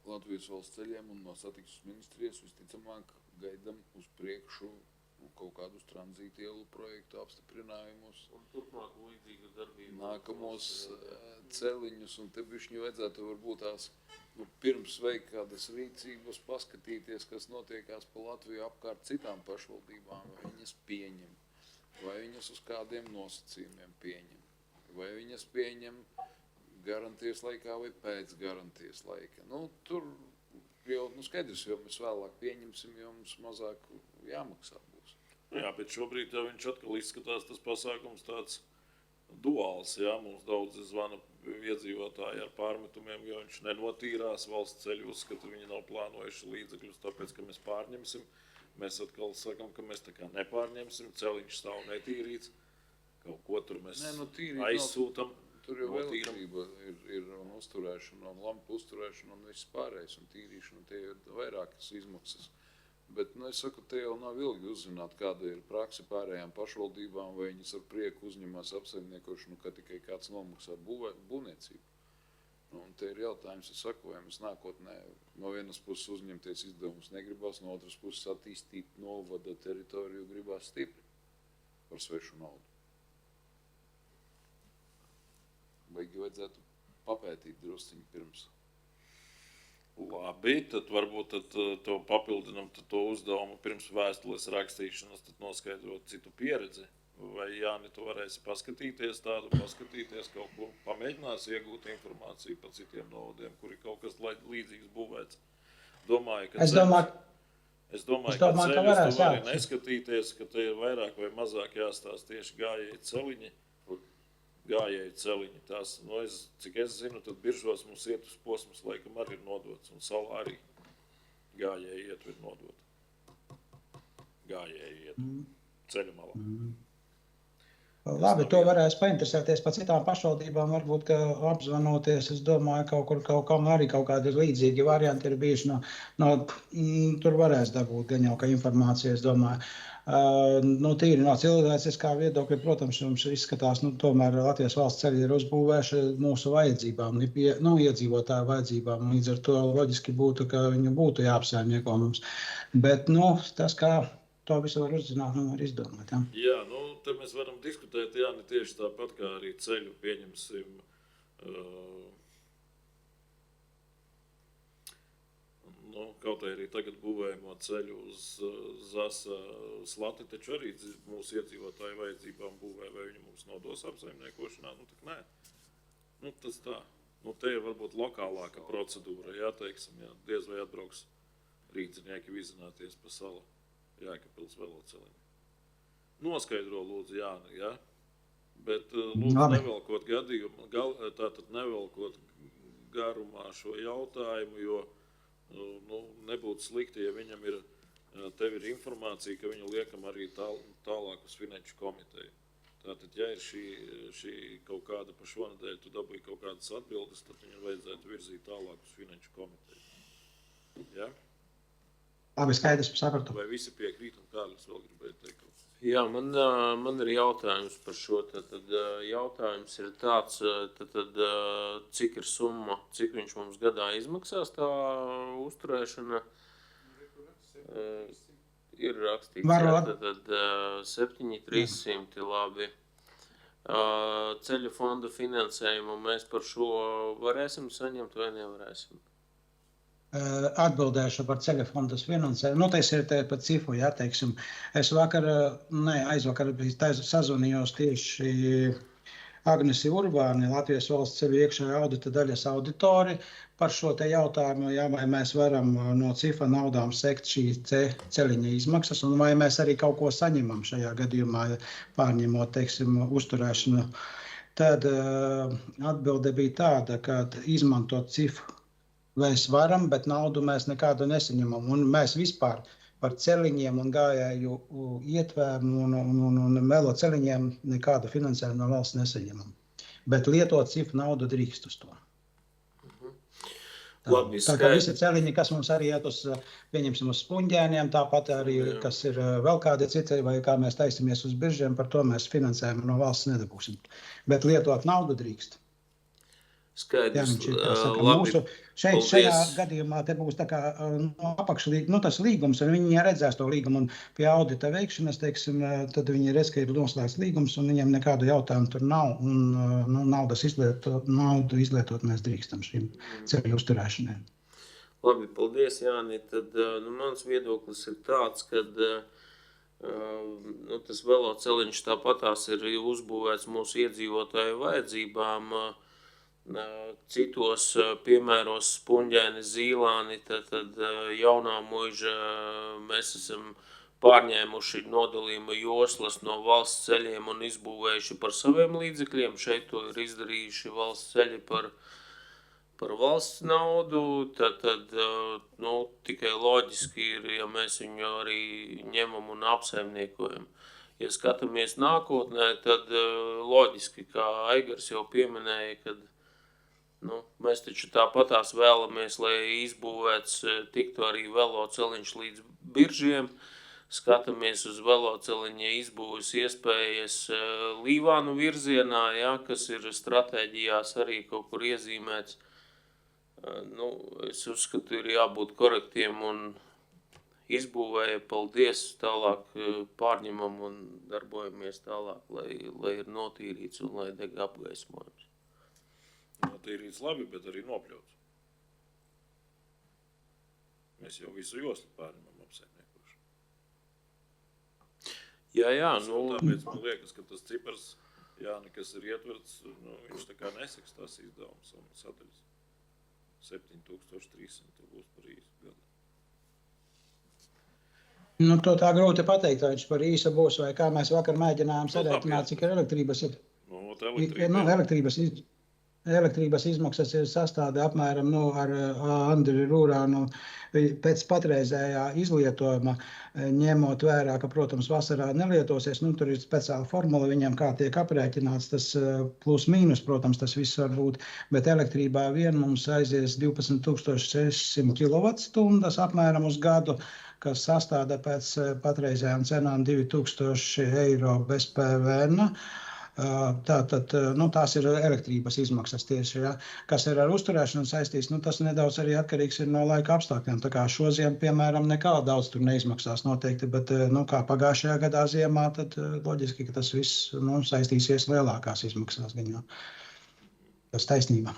Latvijas valsts ceļiem un no satiksmes ministrijas visticamāk gaidām uz priekšu kaut kādus tranzītielu projektu apstiprinājumus. Un turpmāk līdzīga darbība. Nākamos celiņus, un te bišķiņu vajadzētu varbūt tās pirms veikt kādas rīcības, paskatīties, kas notiekās pa Latviju apkārt citām pašvaldībām, vai viņas pieņem, vai viņas uz kādiem nosacījumiem pieņem, vai viņas pieņem garantijas laikā vai pēc garantijas laika. Tur jau skaidrs, jo mēs vēlāk pieņemsim, jo mums mazāk jāmaksā būs. Jā, bet šobrīd jau viņš atkal izskatās tas pasākums tāds duāls. Jā, mums daudzi zvana iedzīvotāji ar pārmetumiem, jo viņš nenotīrās valsts ceļu, uzskata, viņi nav plānojuši līdzekļus, tāpēc, ka mēs pārņemsim. Mēs atkal sakam, ka mēs tā kā nepārņemsim, celiņš stāv netīrīts, kaut ko tur mēs aizsūtam. Tur jau No elektrība ir un uzturēšana, un lampu uzturēšana, un viss pārējais, un tīrīšana, tie ir vairākas izmaksas. Bet, es saku, te jau nav ilgi uzzināt, kāda ir praksa pārējām pašvaldībām, vai viņas ar prieku uzņemās apsaimniekošanu, ka tikai kāds nomaksā būvniecību. Un te ir jautājums, es saku, vai mēs nākotnē no vienas puses uzņemties izdevumus negribās, no otras puses attīstīt novada teritoriju gribās stipri par svešu naudu. Baigi vajadzētu papētīt drusciņu pirms. Labi, tad varbūt to papildinam to uzdevumu pirms vēstules rakstīšanas, tad noskaidrot citu pieredzi. Vai Jāni, tu varēsi paskatīties kaut ko, pamēģinās iegūt informāciju par citiem novadiem, kuri kaut kas līdzīgs būvēts. Es domāju, ka ceļus tu vari neskatīties, ka te ir vairāk vai mazāk jāstāsta tieši gājēji celiņi. Tās, cik es zinu, tad Biržos mums ietus posms laikam arī ir nodots, un Salā arī gājēji ietver nodot. Gājēji ietver ceļu malā. Labi, to varēs painteresēties par citām pašvaldībām, varbūt, ka apzvanoties, es domāju, kaut kam arī kaut kādi līdzīgi varianti ir bijuši, tur varēs dabūt gan jau, ka informācija, es domāju. Tīri no cilvēciskā viedokļa, protams, mums izskatās, tomēr Latvijas valsts ceļi ir uzbūvēši mūsu vajadzībām, iedzīvotāju vajadzībām, līdz ar to loģiski būtu, ka viņu būtu jāapsaimnieko mums. Bet, tas, kā to visu var uzzināt, var izdomāt. Jā, te mēs varam diskutēt, Jāni, tieši tāpat kā arī ceļu pieņemsim kaut arī tagad būvējamo ceļu uz Zasa Slati, taču arī mūsu iedzīvotāju vajadzībām būvē, vai viņi mums nodos apsaimniekošanā, tak nē. Tas tā. Te ir varbūt lokālāka procedūra, jāteiksim, diez vai atbrauks rīdzinieki vizināties pa Salu, Jēkabpils veloceliņu. Noskaidro, lūdzu, Jāni, ja? Bet lūdzu nevelkot gadījumu, tātad nevelkot garumā šo jautājumu, jo nebūtu slikti, ja viņam tev ir informācija, ka viņu liekam arī tālāk uz Finanšu komiteju. Tātad, ja ir šī kaut kāda pa šonedēļ, tu dabūji kaut kādas atbildes, tad viņu vajadzētu virzīt tālāk uz Finanšu komiteju. Ja? Labi, skaidrs, sapratu. Vai visi piekrīt, un Kārlis vēl gribēja teikt? Jā, man ir jautājums par šo. Tad jautājums ir tāds, cik ir summa, cik viņš mums gadā izmaksās tā uzturēšana. Ir rakstīts, tad 7,300, labi. Ceļu fonda finansējumu mēs par šo varēsim saņemt vai nevarēsim? Atbildēšu par ceļa fondas finansējumu. Tas ir par cifu, teiksim. Es aizvakar sazvanījos tieši Agnesi Urbāni, Latvijas valsts ceļu iekšējā audita daļas auditori, par šo te jautājumu, vai mēs varam no cifa naudām sekt šīs ceļiņa izmaksas, un vai mēs arī kaut ko saņemam šajā gadījumā, pārņemot, teiksim, uzturēšanu. Tad atbilde bija tāda, ka izmantot cifu mēs varam, bet naudu mēs nekādu nesaņemam. Un mēs vispār par celiņiem un gājēju ietvērumu un melo celiņiem nekādu finansējumu no valsts nesaņemam. Bet lietot cifu naudu drīkst uz to. Labi, tā kā visi celiņi, kas mums arī iet uz, pieņemsim uz Spunģēniem, tāpat arī, kas ir vēl kādi citi, vai kā mēs taisamies uz biržiem, par to mēs finansējumu no valsts nedabūsim. Bet lietot naudu drīkst. Skaidrs, labi, šajā gadījumā te būs tā kā apakšlīgums, tas līgums, un viņi redzēs to līgumu, un pie audita veikšanas, teiksim, tad viņi redz, ka ir noslēgts līgums, un viņiem nekādu jautājumu tur nav, un naudu izlietot mēs drīkstam šīm ceļu uzturēšanai. Labi, paldies, Jāni. Tad mans viedoklis ir tāds, ka tas veloceliņš tāpatās ir uzbūvēts mūsu iedzīvotāju vajadzībām. Citos piemēros Spunģēni, Zīlāni, tad jaunā muiža mēs esam pārņēmuši nodalījuma joslas no valsts ceļiem un izbūvējuši par saviem līdzekļiem. Šeit to ir izdarījuši valsts ceļi par valsts naudu, tad tikai loģiski ir, ja mēs viņu arī ņemam un apsaimniekojam. ja skatāmies nākotnē, tad loģiski, kā Aigars jau pieminēja, kad mēs taču tāpatās vēlamies, lai izbūvēts tiktu arī veloceliņš līdz Biržiem. Skatāmies uz veloceliņa izbūves iespējas Līvānu virzienā, ja, kas ir stratēģijās arī kaut kur iezīmēts. Es uzskatu, ir jābūt korektiem un izbūvēja, paldies, tālāk pārņemam un darbojamies tālāk, lai ir notīrīts un lai deg apgaismojums. Notīrīts labi, bet arī nopļauts. Mēs jau visu joslu pārņemam apsaimniekošu. Jā, Tāpēc man liekas, ka tas cipars, kas ir ietverts, viņš tā kā neseks tās izdevumus un sadaļas. 7300 būs par īsu gadu. To tā grūti pateikt, vai viņš par īsu būs, vai kā mēs vakar mēģinājām sarēķināt, cik ir elektrības ir. Elektrības izmaksas ir sastāda apmēram ar Andri Rūrānu pēc patreizējā izlietojuma, ņemot vērā, ka, protams, vasarā nelietosies, tur ir speciāla formula viņam, kā tiek aprēķināts, tas plus mīnus, protams, tas viss var būt, bet elektrībā vien mums aizies 12 600 kWh apmēram uz gadu, kas sastāda pēc patreizējām cenām 2000 eiro bez PVN. Tātad, tās ir elektrības izmaksas tieši, ja. Kas ir ar uzturēšanu saistīts, tas nedaudz arī atkarīgs ir no laika apstākļiem. Tā kā šoziem, piemēram, nekā daudz tur neizmaksās noteikti, bet, kā pagājušajā gadā ziemā, tad loģiski, ka tas viss, saistīsies lielākās izmaksās viņā. Tas taisnība.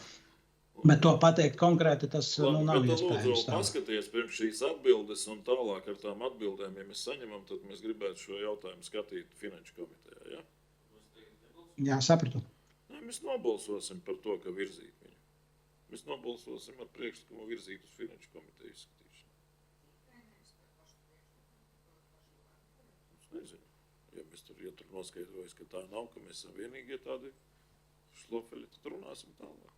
Bet to pateikt konkrēti, tas nav iespējams. Lūdzu, paskaties pirms šīs atbildes un tālāk ar tām atbildēm, ja mēs saņemam, tad mēs gribētu šo jautājumu skatīt Finanšu komitejā, ja? Jā, sapratu. Mēs nobalsosim par to, ka virzīt viņu. Mēs nobalsosim ar priekšlikumu virzīt uz Finanšu komiteju izskatīšanu. Es nezinu, ja mēs tur noskaidrojas, ka tā nav, ka mēs esam vienīgie tādi šlofeļi, tad runāsim tālāk.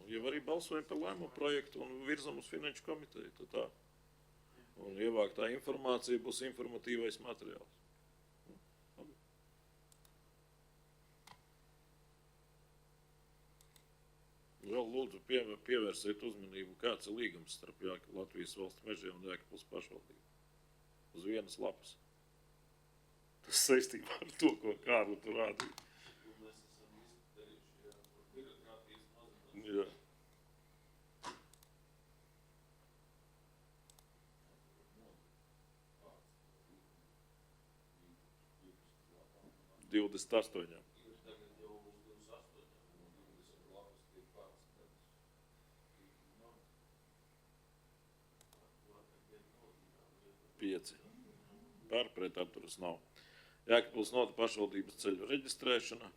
Ja arī balsojam par lēmumu projektu un virzam uz Finanšu komiteju, tad tā. Un ievāktā informācija būs informatīvais materiāls. Vēl lūdzu pievērsiet uzmanību, kāds ir līgums starp Latvijas valsts mežiem un Jēkabpils pašvaldību. Uz vienas lapas. Tas saistībā ar to, ko Kārli tur rādīja. Mēs esam izdarījuši par birokrātijas mazinājumu. Jā. Divdesmit astoņām. Par pret atturas nav. Jēkabpils novada pašvaldības ceļu reģistrēšana.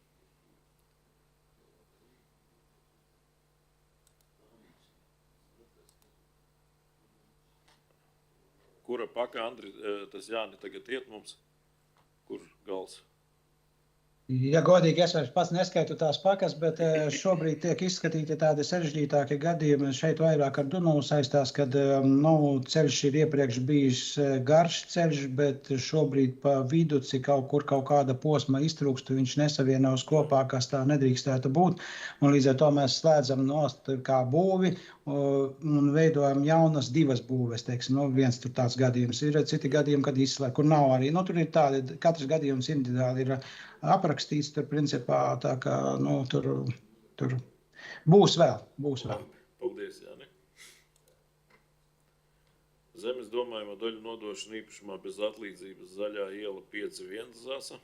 Kura paka, Andri, tas Jāni tagad iet mums? Kur gals? Ja godīgi, es vairs pats neskaitu tās pakas, bet šobrīd tiek izskatīti tādi sarežģītāki gadījumi. Šeit vairāk ar Dunavu saistās, kad ceļš ir iepriekš bijis garš ceļš, bet šobrīd pa viduci kaut kāda posma iztrūkst, viņš nesavienojas kopā, kas tā nedrīkstētu būt. Un līdz ar to mēs slēdzam nost kā būvi un veidojam jaunas divas būves, teiksim. Viens tur tāds gadījums ir, citi gadījumi, kad izslēg, kur nav arī. Tur ir tādi, katrs gadījums individuāli ir aprakstīts, tur principā tā kā, tur būs vēl. Paldies, Jāni. Zemes domājamo daļu nodošana īpašumā bez atlīdzības Zaļā iela 5-1 Zasa.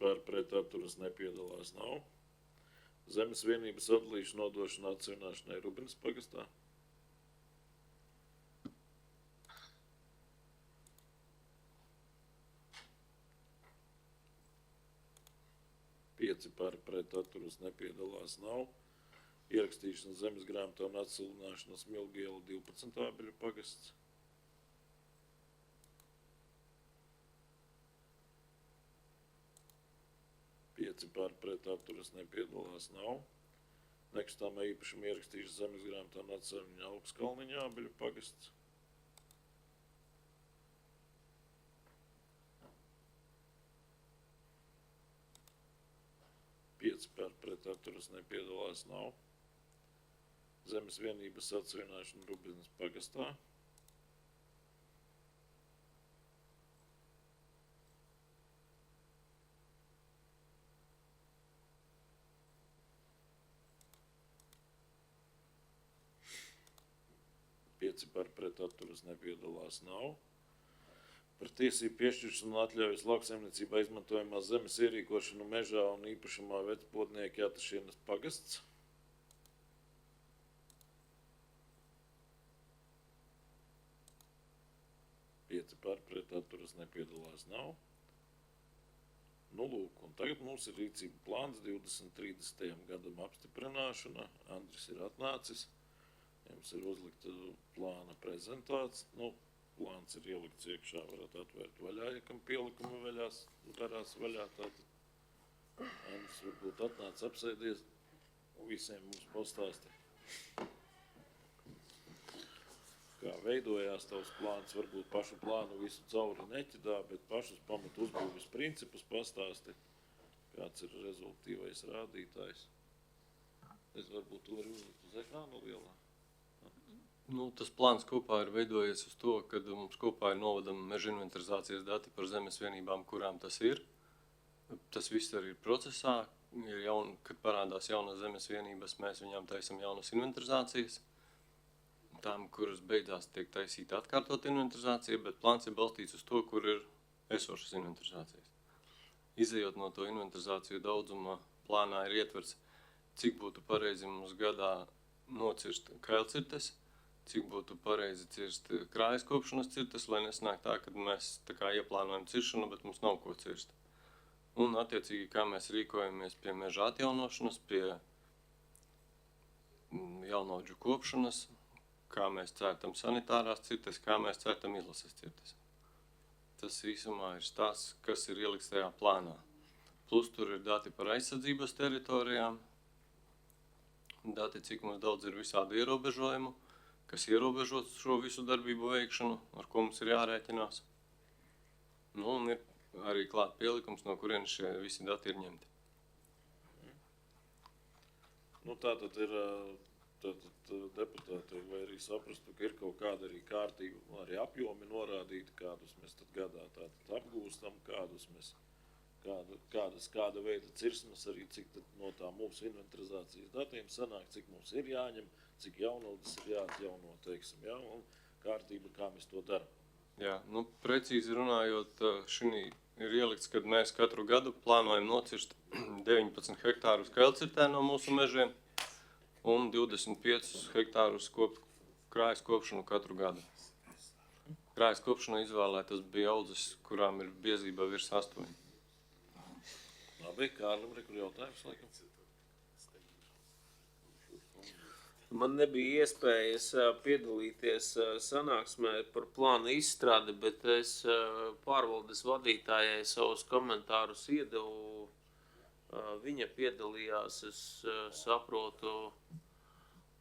Par pret atturas nepiedalās nav. Zemes vienības atlīšana nodošana atseviļināšanai Rubinas pagastā. Par pret atturas nepiedalās nav. Ierakstīšana zemes grāmatā un atsilināšana Smilgiela 12. Ābeļu pagasts. Par pret atturas nepiedalās nav. Nekustamā īpašuma ierakstījuši zemes grāmatā Nacaļņa Augskalniņa Ābeļu pagasts. Pieci par pret atturas nepiedalās nav. Zemes vienības atsevienošana Rubiznes pagastā. Pieci par pret atturas nepiedalās nav. Par tiesību piešķiršanu un atļaujas lauksaimniecībā izmantojamās zemes ierīkošanu mežā un īpašumā vecpodnieki Jātašienas pagasts. Pieci par pret atturas nepiedalās nav. Nu, lūk, un tagad mums ir rīcība plāns 2030. gadam apstiprināšana. Andris ir atnācis. Jums ir uzlikta plāna prezentācija. Nu, plāns ir ielikts iekšā, varat atvērt vaļā, ja kam pielikuma veļās, garās vaļā. Tātad Andris varbūt atnāc apsēdies un visiem mums pastāstīt. Kā veidojās tavs plāns, varbūt pašu plānu visu cauri neķidā, bet pašus pamatu uzbūves principus pastāsti, kāds ir rezultīvais rādītājs. Es varbūt to varu uzlikt uz ekrānu lielā. Nu, tas plāns kopā ir veidojies uz to, ka mums kopā ir novadama meža inventarizācijas dati par zemes vienībām, kurām tas ir. Tas viss arī ir procesā. Kad parādās jaunas zemes vienības, mēs viņām taisam jaunas inventarizācijas. Tām, kuras beidzās, tiek taisīta atkārtot inventarizācija, bet plāns ir balstīts uz to, kur ir esošas inventarizācijas. Izejot no to inventarizāciju daudzuma, plānā ir ietverts, cik būtu pareizi mums gadā nocirst kailcirtes, cik būtu pareizi cirst krājas kopšanas cirtes, lai nesnāk tā, kad mēs tā kā ieplānojam ciršanu, bet mums nav ko cirst. Un attiecīgi, kā mēs rīkojamies pie meža atjaunošanas, pie jaunaudžu kopšanas, kā mēs cērtam sanitārās cirtes, kā mēs cērtam izlases cirtes. Tas īsumā ir stāsts, kas ir ielikts tajā plānā. Plus tur ir dati par aizsardzības teritorijām, dati, cik mums daudz ir visādi ierobežojumu, kas ierobežot šo visu darbību veikšanu, ar ko mums ir jārēķinās. Nu, un ir arī klāt pielikums, no kurienes šie visi dati ir ņemti. Nu, tātad ir deputāti, vai arī saprastu, ka ir kaut kāda arī kārtība, arī apjomi norādīti, kādus mēs tad gadā tātad apgūstam, kādus mēs, kāda veida cirsmas arī, cik tad no tā mūsu inventarizācijas datiem sanāk, cik mums ir jāņem, cik jaunaudas ir jāatjauno, teiksim, jā, un kārtība, kā mēs to daram. Jā, nu, precīzi runājot, šī ir ielikts, kad mēs katru gadu plānojam nocirst 19 hektārus kailcirtē no mūsu mežiem, un 25 hektārus krājas kopšanu katru gadu. Krājas kopšanu izvēlētas bija audzes, kurām ir biezība virs 8. Labi, Kārlim, kur jautājums, laikam? Man nebija iespējas piedalīties sanāksmē par plānu izstrādi, bet es pārvaldes vadītājai savus komentārus iedevu. Viņa piedalījās, es saprotu.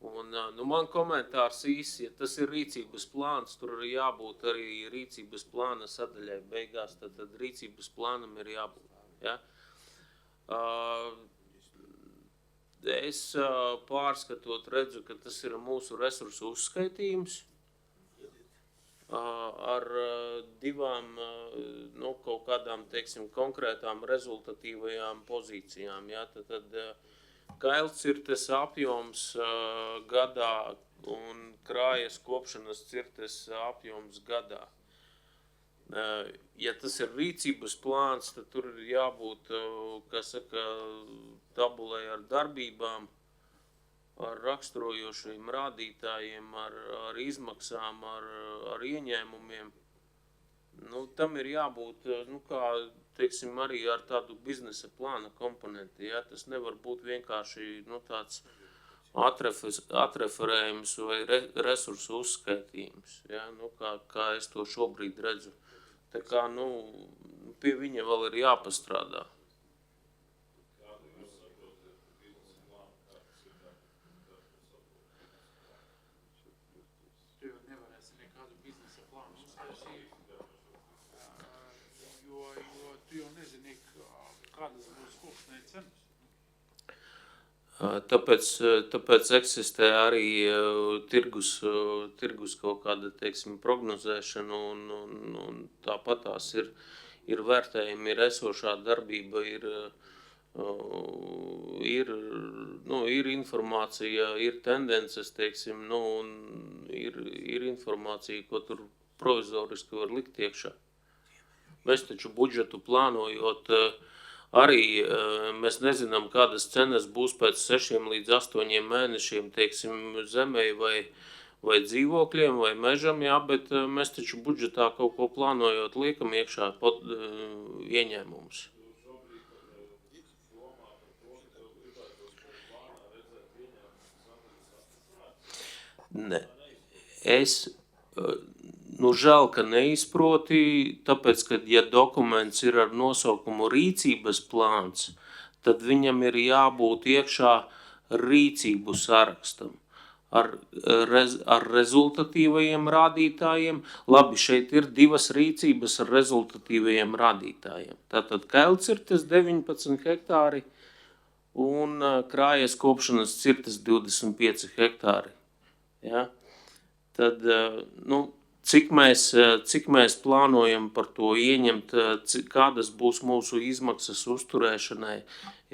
Un, nu, man komentārs īsi, ja tas ir rīcības plāns, tur ir jābūt arī rīcības plāna sadaļai beigās, tad rīcības plānam ir jābūt. Ja? Es pārskatot redzu, ka tas ir mūsu resursu uzskaitījums ar divām, nu, kaut kādām, teiksim, konkrētām rezultatīvajām pozīcijām. Ja? Tad kailcirtes apjoms gadā un krājas kopšanas cirtes apjoms gadā. Ja tas ir rīcības plāns, tad tur ir jābūt, kā saka, tabulē ar darbībām, ar raksturojošiem rādītājiem, ar izmaksām, ar ieņēmumiem. Nu, tam ir jābūt, nu, kā, teiksim, arī ar tādu biznesa plāna komponenti. Ja? Tas nevar būt vienkārši, nu, tāds atreferējums vai resursu uzskaitījums, ja? Nu, kā es to šobrīd redzu. Tā kā, nu, pie viņa vēl ir jāpastrādā. kādas būs kopēji cenas? Tāpēc eksistē arī tirgus kaut kāda, teiksim, prognozēšana un tāpat tās ir vērtējumi, ir esošā darbība, ir informācija, ir tendences, teiksim, un ir informācija, ko tur provizoriski var likt iekšā. Mēs taču budžetu plānojot, arī mēs nezinām, kādas cenas būs pēc 6 līdz 8 mēnešiem, teiksim, zemē vai dzīvokļiem vai mežam, jā, bet mēs taču budžetā kaut ko plānojot liekam iekšā ieņēmumus. Ne. Žēl, ka neizproti, tāpēc, ka, ja dokuments ir ar nosaukumu rīcības plāns, tad viņam ir jābūt iekšā rīcību sarakstam ar rezultatīvajiem rādītājiem. Labi, šeit ir 2 rīcības ar rezultatīvajiem rādītājiem. Tātad Kailcirtes 19 hektāri un krājas kopšanas cirtes 25 hektāri. Ja? Tad, cik mēs plānojam par to ieņemt, kādas būs mūsu izmaksas uzturēšanai,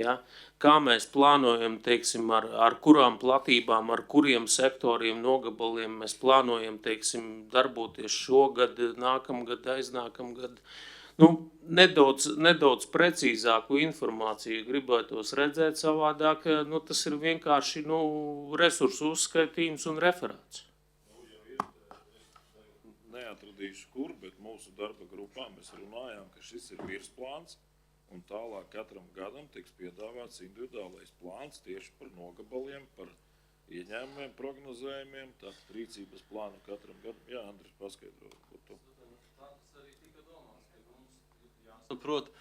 ja? Kā mēs plānojam, teiksim, ar kurām platībām, ar kuriem sektoriem, nogabaliem mēs plānojam, teiksim, darboties šogad, nākamgad, aiznākamgad. Nedaudz precīzāku informāciju gribētos redzēt savādāk, tas ir vienkārši, resursu uzskaitījums un referāts. Neatradīšu kur, bet mūsu darba grupā mēs runājām, ka šis ir virsplāns un tālāk katram gadam tiks piedāvāts individuālais plāns tieši par nogabaliem, par ieņēmumiem, prognozējumiem, tātad rīcības plānu katram gadam. Jā, Andris, paskaidro par to. Tas arī tika domāts, ka mums jāsaprot.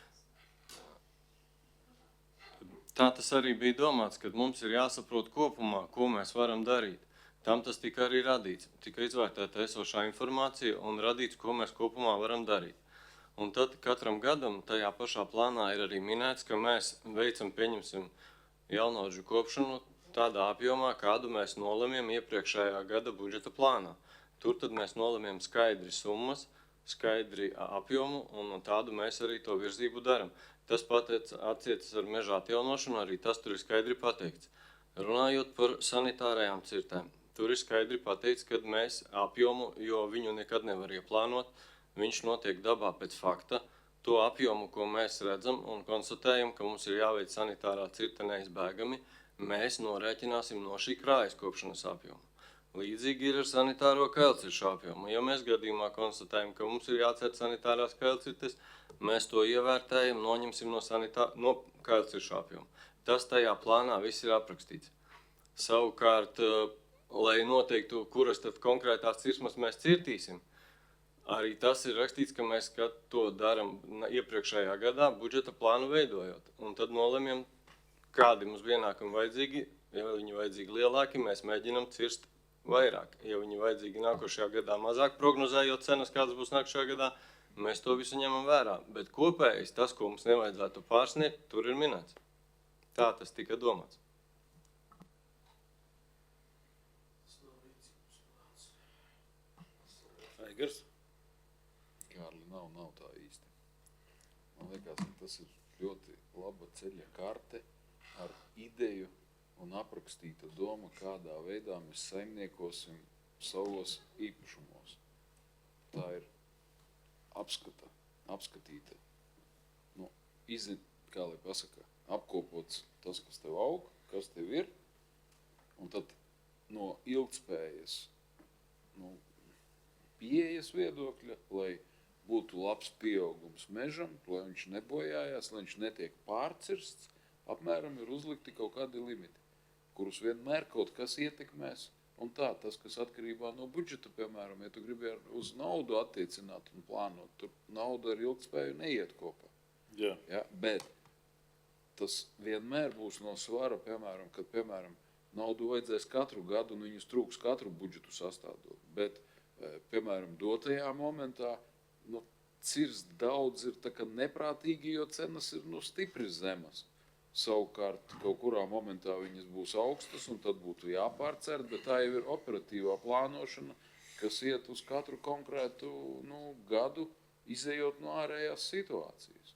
Tā tas arī bija domāts, ka mums ir jāsaprot kopumā, ko mēs varam darīt. Tam tas tika arī radīts. Tika izvērtēta esošā informācija un radīts, ko mēs kopumā varam darīt. Un tad katram gadam tajā pašā plānā ir arī minēts, ka mēs veicam, pieņemsim, jaunauģu kopšanu tādā apjomā, kādu mēs nolemjam iepriekšējā gada budžeta plānā. Tur tad mēs nolemjam skaidri summas, skaidri apjomu un tādu mēs arī to virzību daram. Tas pat attiecas ar meža atjaunošanu, arī tas tur ir skaidri pateikts. Runājot par sanitārajām cirtēm, tur ir skaidri pateikts, ka mēs apjomu, jo viņu nekad nevar ieplānot, viņš notiek dabā pēc fakta. To apjomu, ko mēs redzam un konstatējam, ka mums ir jāveic sanitārā cirta neizbēgami, mēs norēķināsim no šī krājas kopšanas apjoma. Līdzīgi ir ar sanitāro kailciršu apjomu. Ja mēs gadījumā konstatējam, ka mums ir jācert sanitārās kailcirtes, mēs to ievērtējam, noņemsim no kailciršu apjomu. Tas tajā plānā viss ir aprakstīts. Savukārt, lai noteiktu, kuras tad konkrētās cirsmas mēs cirtīsim, arī tas ir rakstīts, ka mēs to daram iepriekšējā gadā budžeta plānu veidojot. Un tad nolemjam, kādi mums ienākumi vajadzīgi. Ja viņi vajadzīgi lielāki, mēs mēģinam cirst vairāk. Ja viņi vajadzīgi nākošajā gadā mazāk, prognozējot cenas, kādas būs nākošajā gadā, mēs to visu ņemam vērā. Bet kopējais, tas, ko mums nevajadzētu pārsniegt, tur ir minēts. Tā tas tika domāts. Aigars? Kārli, nav tā īsti. Man liekas, ka tas ir ļoti laba ceļa karte ar ideju un aprakstīta doma, kādā veidā mēs saimniekosim savos īpašumos. Tā ir apskatīta, kā lai pasaka, apkopots tas, kas tev aug, kas tev ir, un tad no ilgtspējas, pieejas viedokļa, lai būtu labs pieaugums mežam, lai viņš nebojājās, lai viņš netiek pārcirsts, apmēram ir uzlikti kaut kādi limiti, kurus vienmēr kaut kas ietekmēs. Un tā, tas, kas atkarībā no budžeta, piemēram, ja tu gribi uz naudu attiecināt un plānot, tur nauda ar ilgtspēju neiet kopā. Jā. Ja, bet tas vienmēr būs no svara, piemēram, kad, naudu vajadzēs katru gadu un viņus trūks katru budžetu sastādot. Bet, piemēram, dotajā momentā, cirst daudz ir tā kā neprātīgi, jo cenas ir stipri zemas. Savukārt, kaut kurā momentā viņas būs augstas, un tad būtu jāpārcert, bet tā jau ir operatīvā plānošana, kas iet uz katru konkrētu gadu, izejot no ārējās situācijas.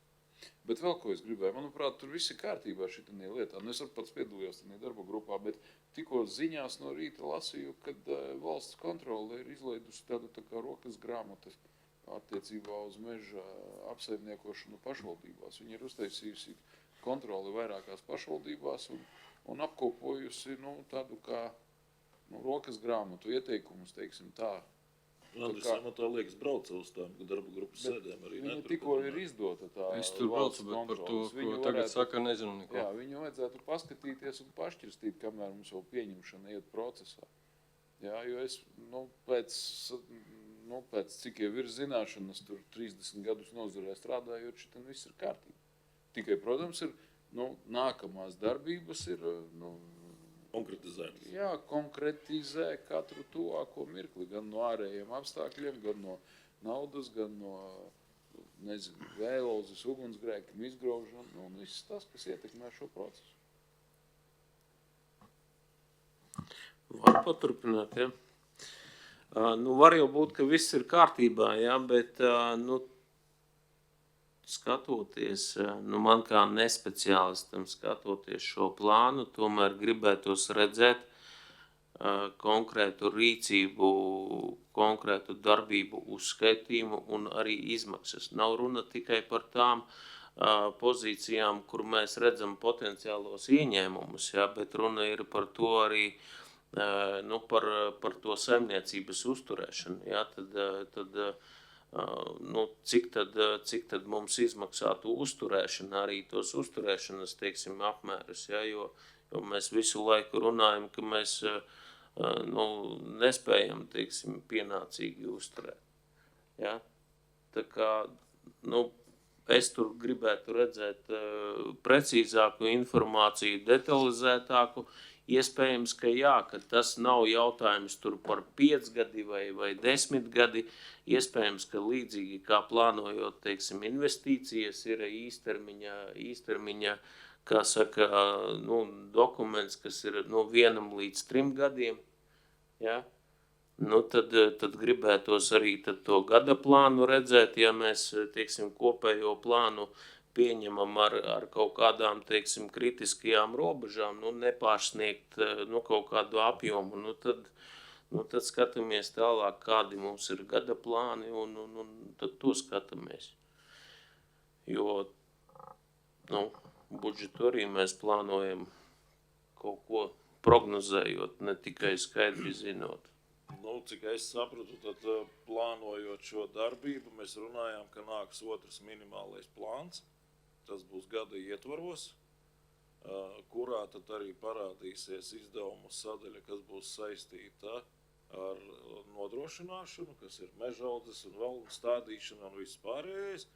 Bet vēl ko es gribēju, manuprāt, tur viss ir kārtībā šitā lietā. Es arī pats piedalījos tajā darba grupā, bet tikko ziņās no rīta lasīju, kad valsts kontrole ir izlaidusi tādu tā kā rokas grāmatas attiecībā uz meža apsaimniekošanu pašvaldībās. Viņi ir uztaisījusi kontroli vairākās pašvaldībās un apkopojusi tādu kā rokas grāmatu ieteikumus, teiksim tā. Andrisam tā liekas brauca uz tām darba grupas sēdēm arī. Viņa tikko ir izdota tā Es tur braucu, bet par to, ko tagad saka, nezinu neko. Jā, viņu vajadzētu paskatīties un pašķirstīt, kamēr mums vēl pieņemšana iet procesā. Jā, jo es, pēc cik jau ir zināšanas, tur 30 gadus nozarē strādājot, šitam viss ir kārtībā. Tikai, protams, ir, nākamās darbības ir, Konkretizēt. Jā, konkretizē katru tuvāko mirkli, gan no ārējiem apstākļiem, gan no naudas, gan no, vēlozes, ugunsgrēkiem, izgraužanu, un viss tas, kas ietekmē šo procesu. Var paturpināt, ja? Var jau būt, ka viss ir kārtībā, ja, bet, skatoties, man kā nespeciālistam skatoties šo plānu, tomēr gribētos redzēt konkrētu rīcību, konkrētu darbību uzskaitījumu un arī izmaksas. Nav runa tikai par tām pozīcijām, kur mēs redzam potenciālos ieņēmumus, ja, bet runa ir par to arī, par to saimniecības uzturēšanu, ja, tad cik tad mums izmaksātu uzturēšana, arī tos uzturēšanas, teiksim, apmērus, ja, jo mēs visu laiku runājam, ka mēs nespējam, teiksim, pienācīgi uzturēt. Ja? Tā kā, es tur gribētu redzēt precīzāku informāciju, detalizētāku. Iespējams, ka jā, ka tas nav jautājums tur par 5 gadi vai 10 gadi. Iespējams, ka līdzīgi kā plānojot, teiksim, investīcijas ir īstermiņa, kā saka, dokuments, kas ir no 1 līdz 3 gadiem. Ja? Tad gribētos arī to gada plānu redzēt, ja mēs, teiksim, kopējo plānu pieņemam ar kaut kādām, teiksim, kritiskajām robežām, nepārsniegt kaut kādu apjomu, tad skatāmies tālāk, kādi mums ir gada plāni, un tad to skatāmies. Jo, budžetu arī mēs plānojam kaut ko prognozējot, ne tikai skaidri zinot. Cik es sapratu, tad plānojot šo darbību, mēs runājām, ka nāks otrs minimālais plāns. Tas būs gada ietvaros, kurā tad arī parādīsies izdevumu sadaļa, kas būs saistīta ar nodrošināšanu, kas ir mežaudzes un valnu stādīšana un viss pārējais,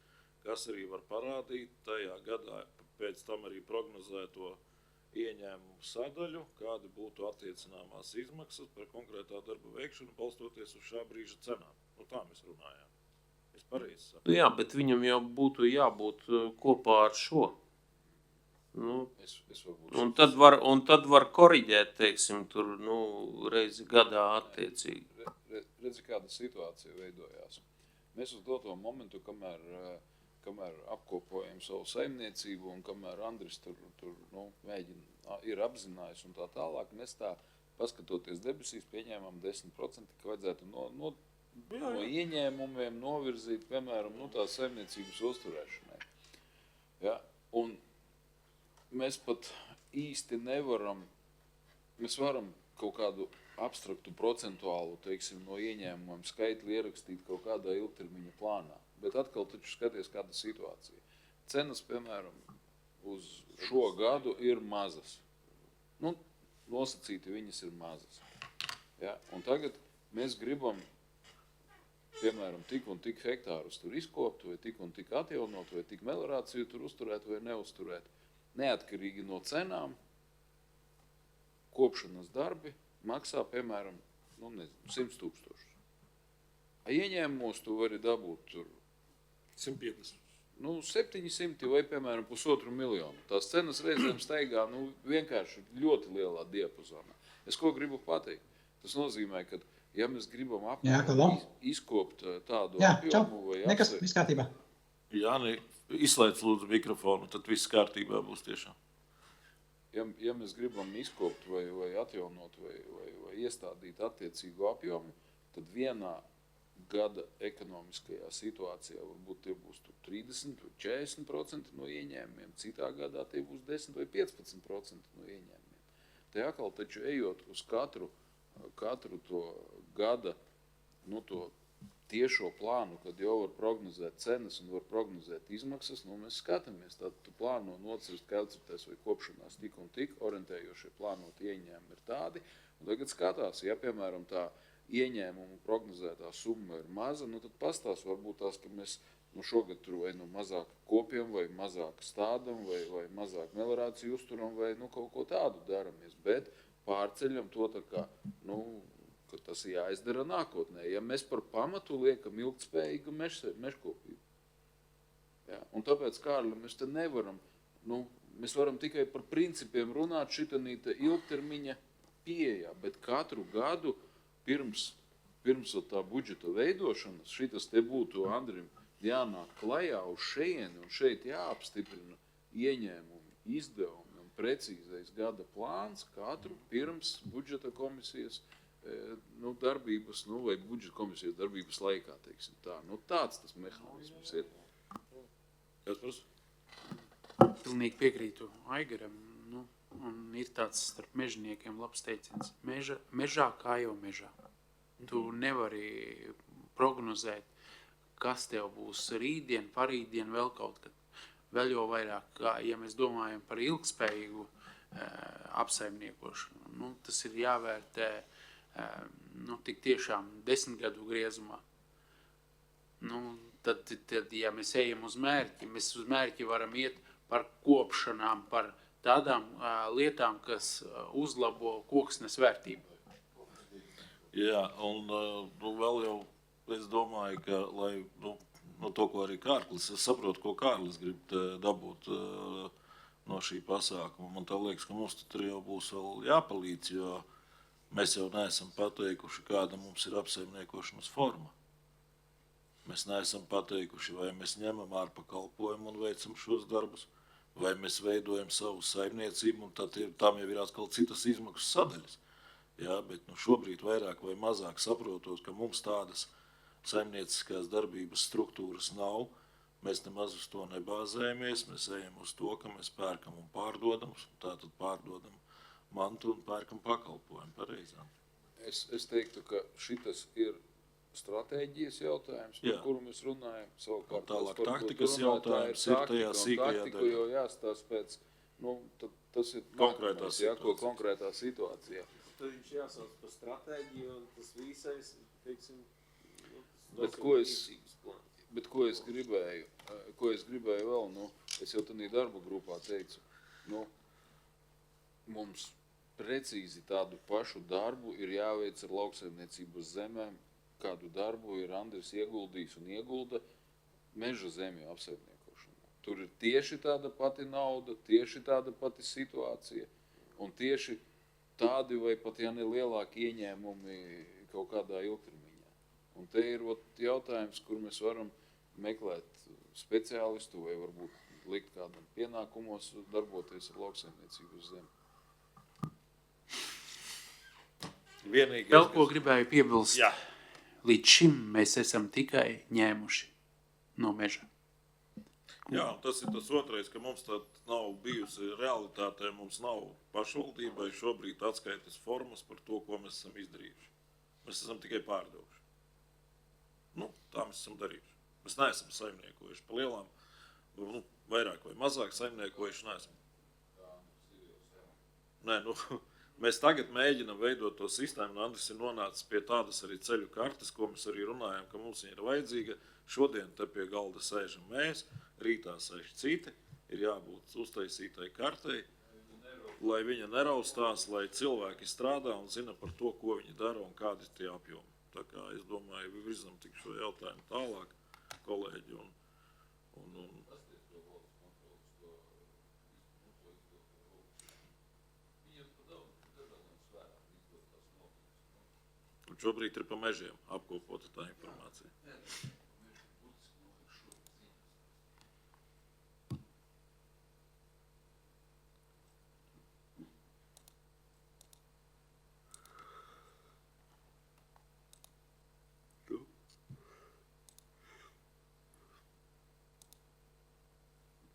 kas arī var parādīt tajā gadā pēc tam arī prognozēto ieņēmumu sadaļu, kādi būtu attiecināmās izmaksas par konkrētā darba veikšanu, balstoties uz šā brīža cenām. Tā mēs runājām. Es pareizi saprotu. Jā, bet viņam jau būtu jābūt kopā ar šo. Un tad var koriģēt, teiksim, tur, reizi gadā attiecīgi. Redzi, kāda situācija veidojās. Mēs uz doto momentu, kamēr apkopojam savu saimniecību un kamēr Andris tur mēģina, ir apzinājis un tā tālāk, mēs tā, paskatoties debesīs, pieņēmām 10%, ka vajadzētu no ieņēmumiem novirzīt, piemēram, tās saimniecības uzturēšanai. Ja? Un mēs pat īsti nevaram, mēs varam kaut kādu abstraktu procentuālu, teiksim, no ieņēmumiem skaitli ierakstīt kaut kādā ilgtermiņa plānā. Bet atkal taču skaties, kāda situācija. Cenas, piemēram, uz šo gadu ir mazas. Nosacīti viņas ir mazas. Ja? Un tagad mēs gribam, piemēram, tik un tik hektārus tur izkopt, vai tik un tik atjaunot, vai tik meliorāciju tur uzturēt vai neuzturēt. Neatkarīgi no cenām, kopšanas darbi maksā, piemēram, 100 000. Ieņēmumos tu vari dabūt tur 150. Nu, 700 vai, piemēram, 1,5 miljonu. Tās cenas reizēm staigā, nu, vienkārši ļoti lielā diapazonā. Es ko gribu pateikt? Tas nozīmē, ka, ja mēs gribam izkopt tādu apjomu vai Nekas, viss kārtībā. Jāni, izslēdz lūdzu mikrofonu, tad viss kārtībā būs tiešām. Ja mēs gribam izkopt vai atjaunot vai iestādīt attiecīgu apjomu, tad vienā gada ekonomiskajā situācijā varbūt tie būs 30 vai 40% no ieņēmumiem, citā gadā tie būs 10 vai 15% no ieņēmumiem. Te atkal taču ejot uz katru to gada, nu, to tiešo plānu, kad jau var prognozēt cenas un var prognozēt izmaksas, nu, mēs skatāmies, tad tu plāno nocirst kailcirtēs vai kopšanās tik un tik, orientējošie plānot ieņēmumi ir tādi, un tagad skatās, ja, piemēram, tā ieņēmumu prognozētā summa ir maza, nu, tad pastās varbūt tās, ka mēs šogad tur vai mazāk kopjam, vai mazāk stādam, vai mazāk melorāciju uzturam, vai kaut ko tādu daramies, bet pārceļam to tā kā, ka tas jāizdara nākotnē. Ja mēs par pamatu liekam ilgtspējīgu mežkopību. Ja? Un tāpēc, Kārli, mēs te nevaram, mēs varam tikai par principiem runāt šitanīta ilgtermiņa pieejā, bet katru gadu pirms tā budžeta veidošanas šitas te būtu Andrim jānāk klajā uz šejieni un šeit jāapstiprina ieņēmumi, izdevumi un precīzais gada plāns katru pirms budžeta komisijas darbības, vai budžeta komisijas darbības laikā, teiksim tā. Tāds tas mehānisms ir. Kaspars? Pilnīgi piekrītu Aigaram. Un ir tāds starp mežniekiem labs teiciens. Mežā kā jau mežā. Tu nevari prognozēt, kas tev būs rītdien, parītdien, vēl kaut kad. Vēl jau vairāk, ja mēs domājam par ilgspējīgu apsaimniekošanu, tas ir jāvērtē tik tiešām 10 gadu griezumā. Tad, ja mēs ejam uz mērķi, mēs uz mērķi varam iet par kopšanām, par tādām lietām, kas uzlabo koksnes vērtību. Jā, un vēl jau es domāju, ka, lai, to, ko arī Kārlis, es saprotu, ko Kārlis grib dabūt no šī pasākuma. Man tā liekas, ka mums tur jau būs vēl jāpalīdz, jo mēs jau neesam pateikuši, kāda mums ir apsaimniekošanas forma. Mēs neesam pateikuši, vai mēs ņemam ārpakalpojumu un veicam šos darbus, vai mēs veidojam savu saimniecību, un tam jau ir atkal citas izmaksas sadaļas. Jā, bet šobrīd vairāk vai mazāk saprotot, ka mums tādas saimnieciskās darbības struktūras nav, mēs nemaz uz to nebāzējamies, mēs ejam uz to, ka mēs pērkam un pārdodam, tātad pārdodam mantu un pērkam pakalpojumu pareizām. Es teiktu, ka šitas ir stratēģijas jautājums, par kuru mēs runājam. Savukārt, tālāk taktikas jautājums ir tajā sīkajā daļā. Jo jāstāsta pēc, tas ir konkrētā situācijā. Tad viņš jāsauc par stratēģiju un tas visais, teiksim, bet ko es gribēju vēl, es jau tādā darba grupā teicu, mums precīzi tādu pašu darbu ir jāveic ar lauksaimniecības zemēm, kādu darbu ir Andris ieguldījis un iegulda meža zemju apsaimniekošanā. Tur ir tieši tāda pati nauda, tieši tāda pati situācija un tieši tādi vai pat, ja ne lielāki ieņēmumi kaut kādā ilgtermiņā. Un te ir jautājums, kur mēs varam meklēt speciālistu vai varbūt likt kādam pienākumos darboties ar lauksaimniecību uz zemi. Vēl ko gribēju piebilst. Jā. Līdz šim mēs esam tikai ņēmuši no meža. Jā, un tas ir tas otrais, ka mums tā nav bijusi realitātē, mums nav pašvaldībai šobrīd atskaites formas par to, ko mēs esam izdarījuši. Mēs esam tikai pārdevuši. Tā mēs esam darījuši. Mēs neesam saimniekojuši pa lielām, vairāk vai mazāk saimniekojuši neesam. Nē, mēs tagad mēģinam veidot to sistēmu, un Andris ir nonācis pie tādas arī ceļu kartes, ko mēs arī runājam, ka mums viņa ir vajadzīga. Šodien te pie galda sēžam mēs, rītā sēž citi, ir jābūt uztaisītai kartei, lai viņa neraustās, lai cilvēki strādā un zina par to, ko viņi dara un kādi tie apjomi. Tā kā es domāju, virzam tik šo jautājumu tālāk, kolēģi, un Un Pasties to valsts kontrolas, to izdoto valsts. Viņiem pa dažādām sfērām izdot tās nopirks. un šobrīd ir pa mežiem apkopota tā informācija. Nē, mēs būtiski noliek šo ziņas.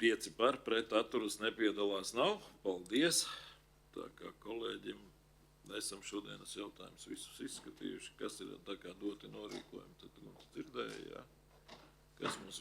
Pieci par, pret atturas nepiedalās nav. Paldies! Tā kā kolēģim esam šodienas jautājumus visus izskatījuši, kas ir tā kā doti norīkojumi, tad dzirdēja, jā. Kas mums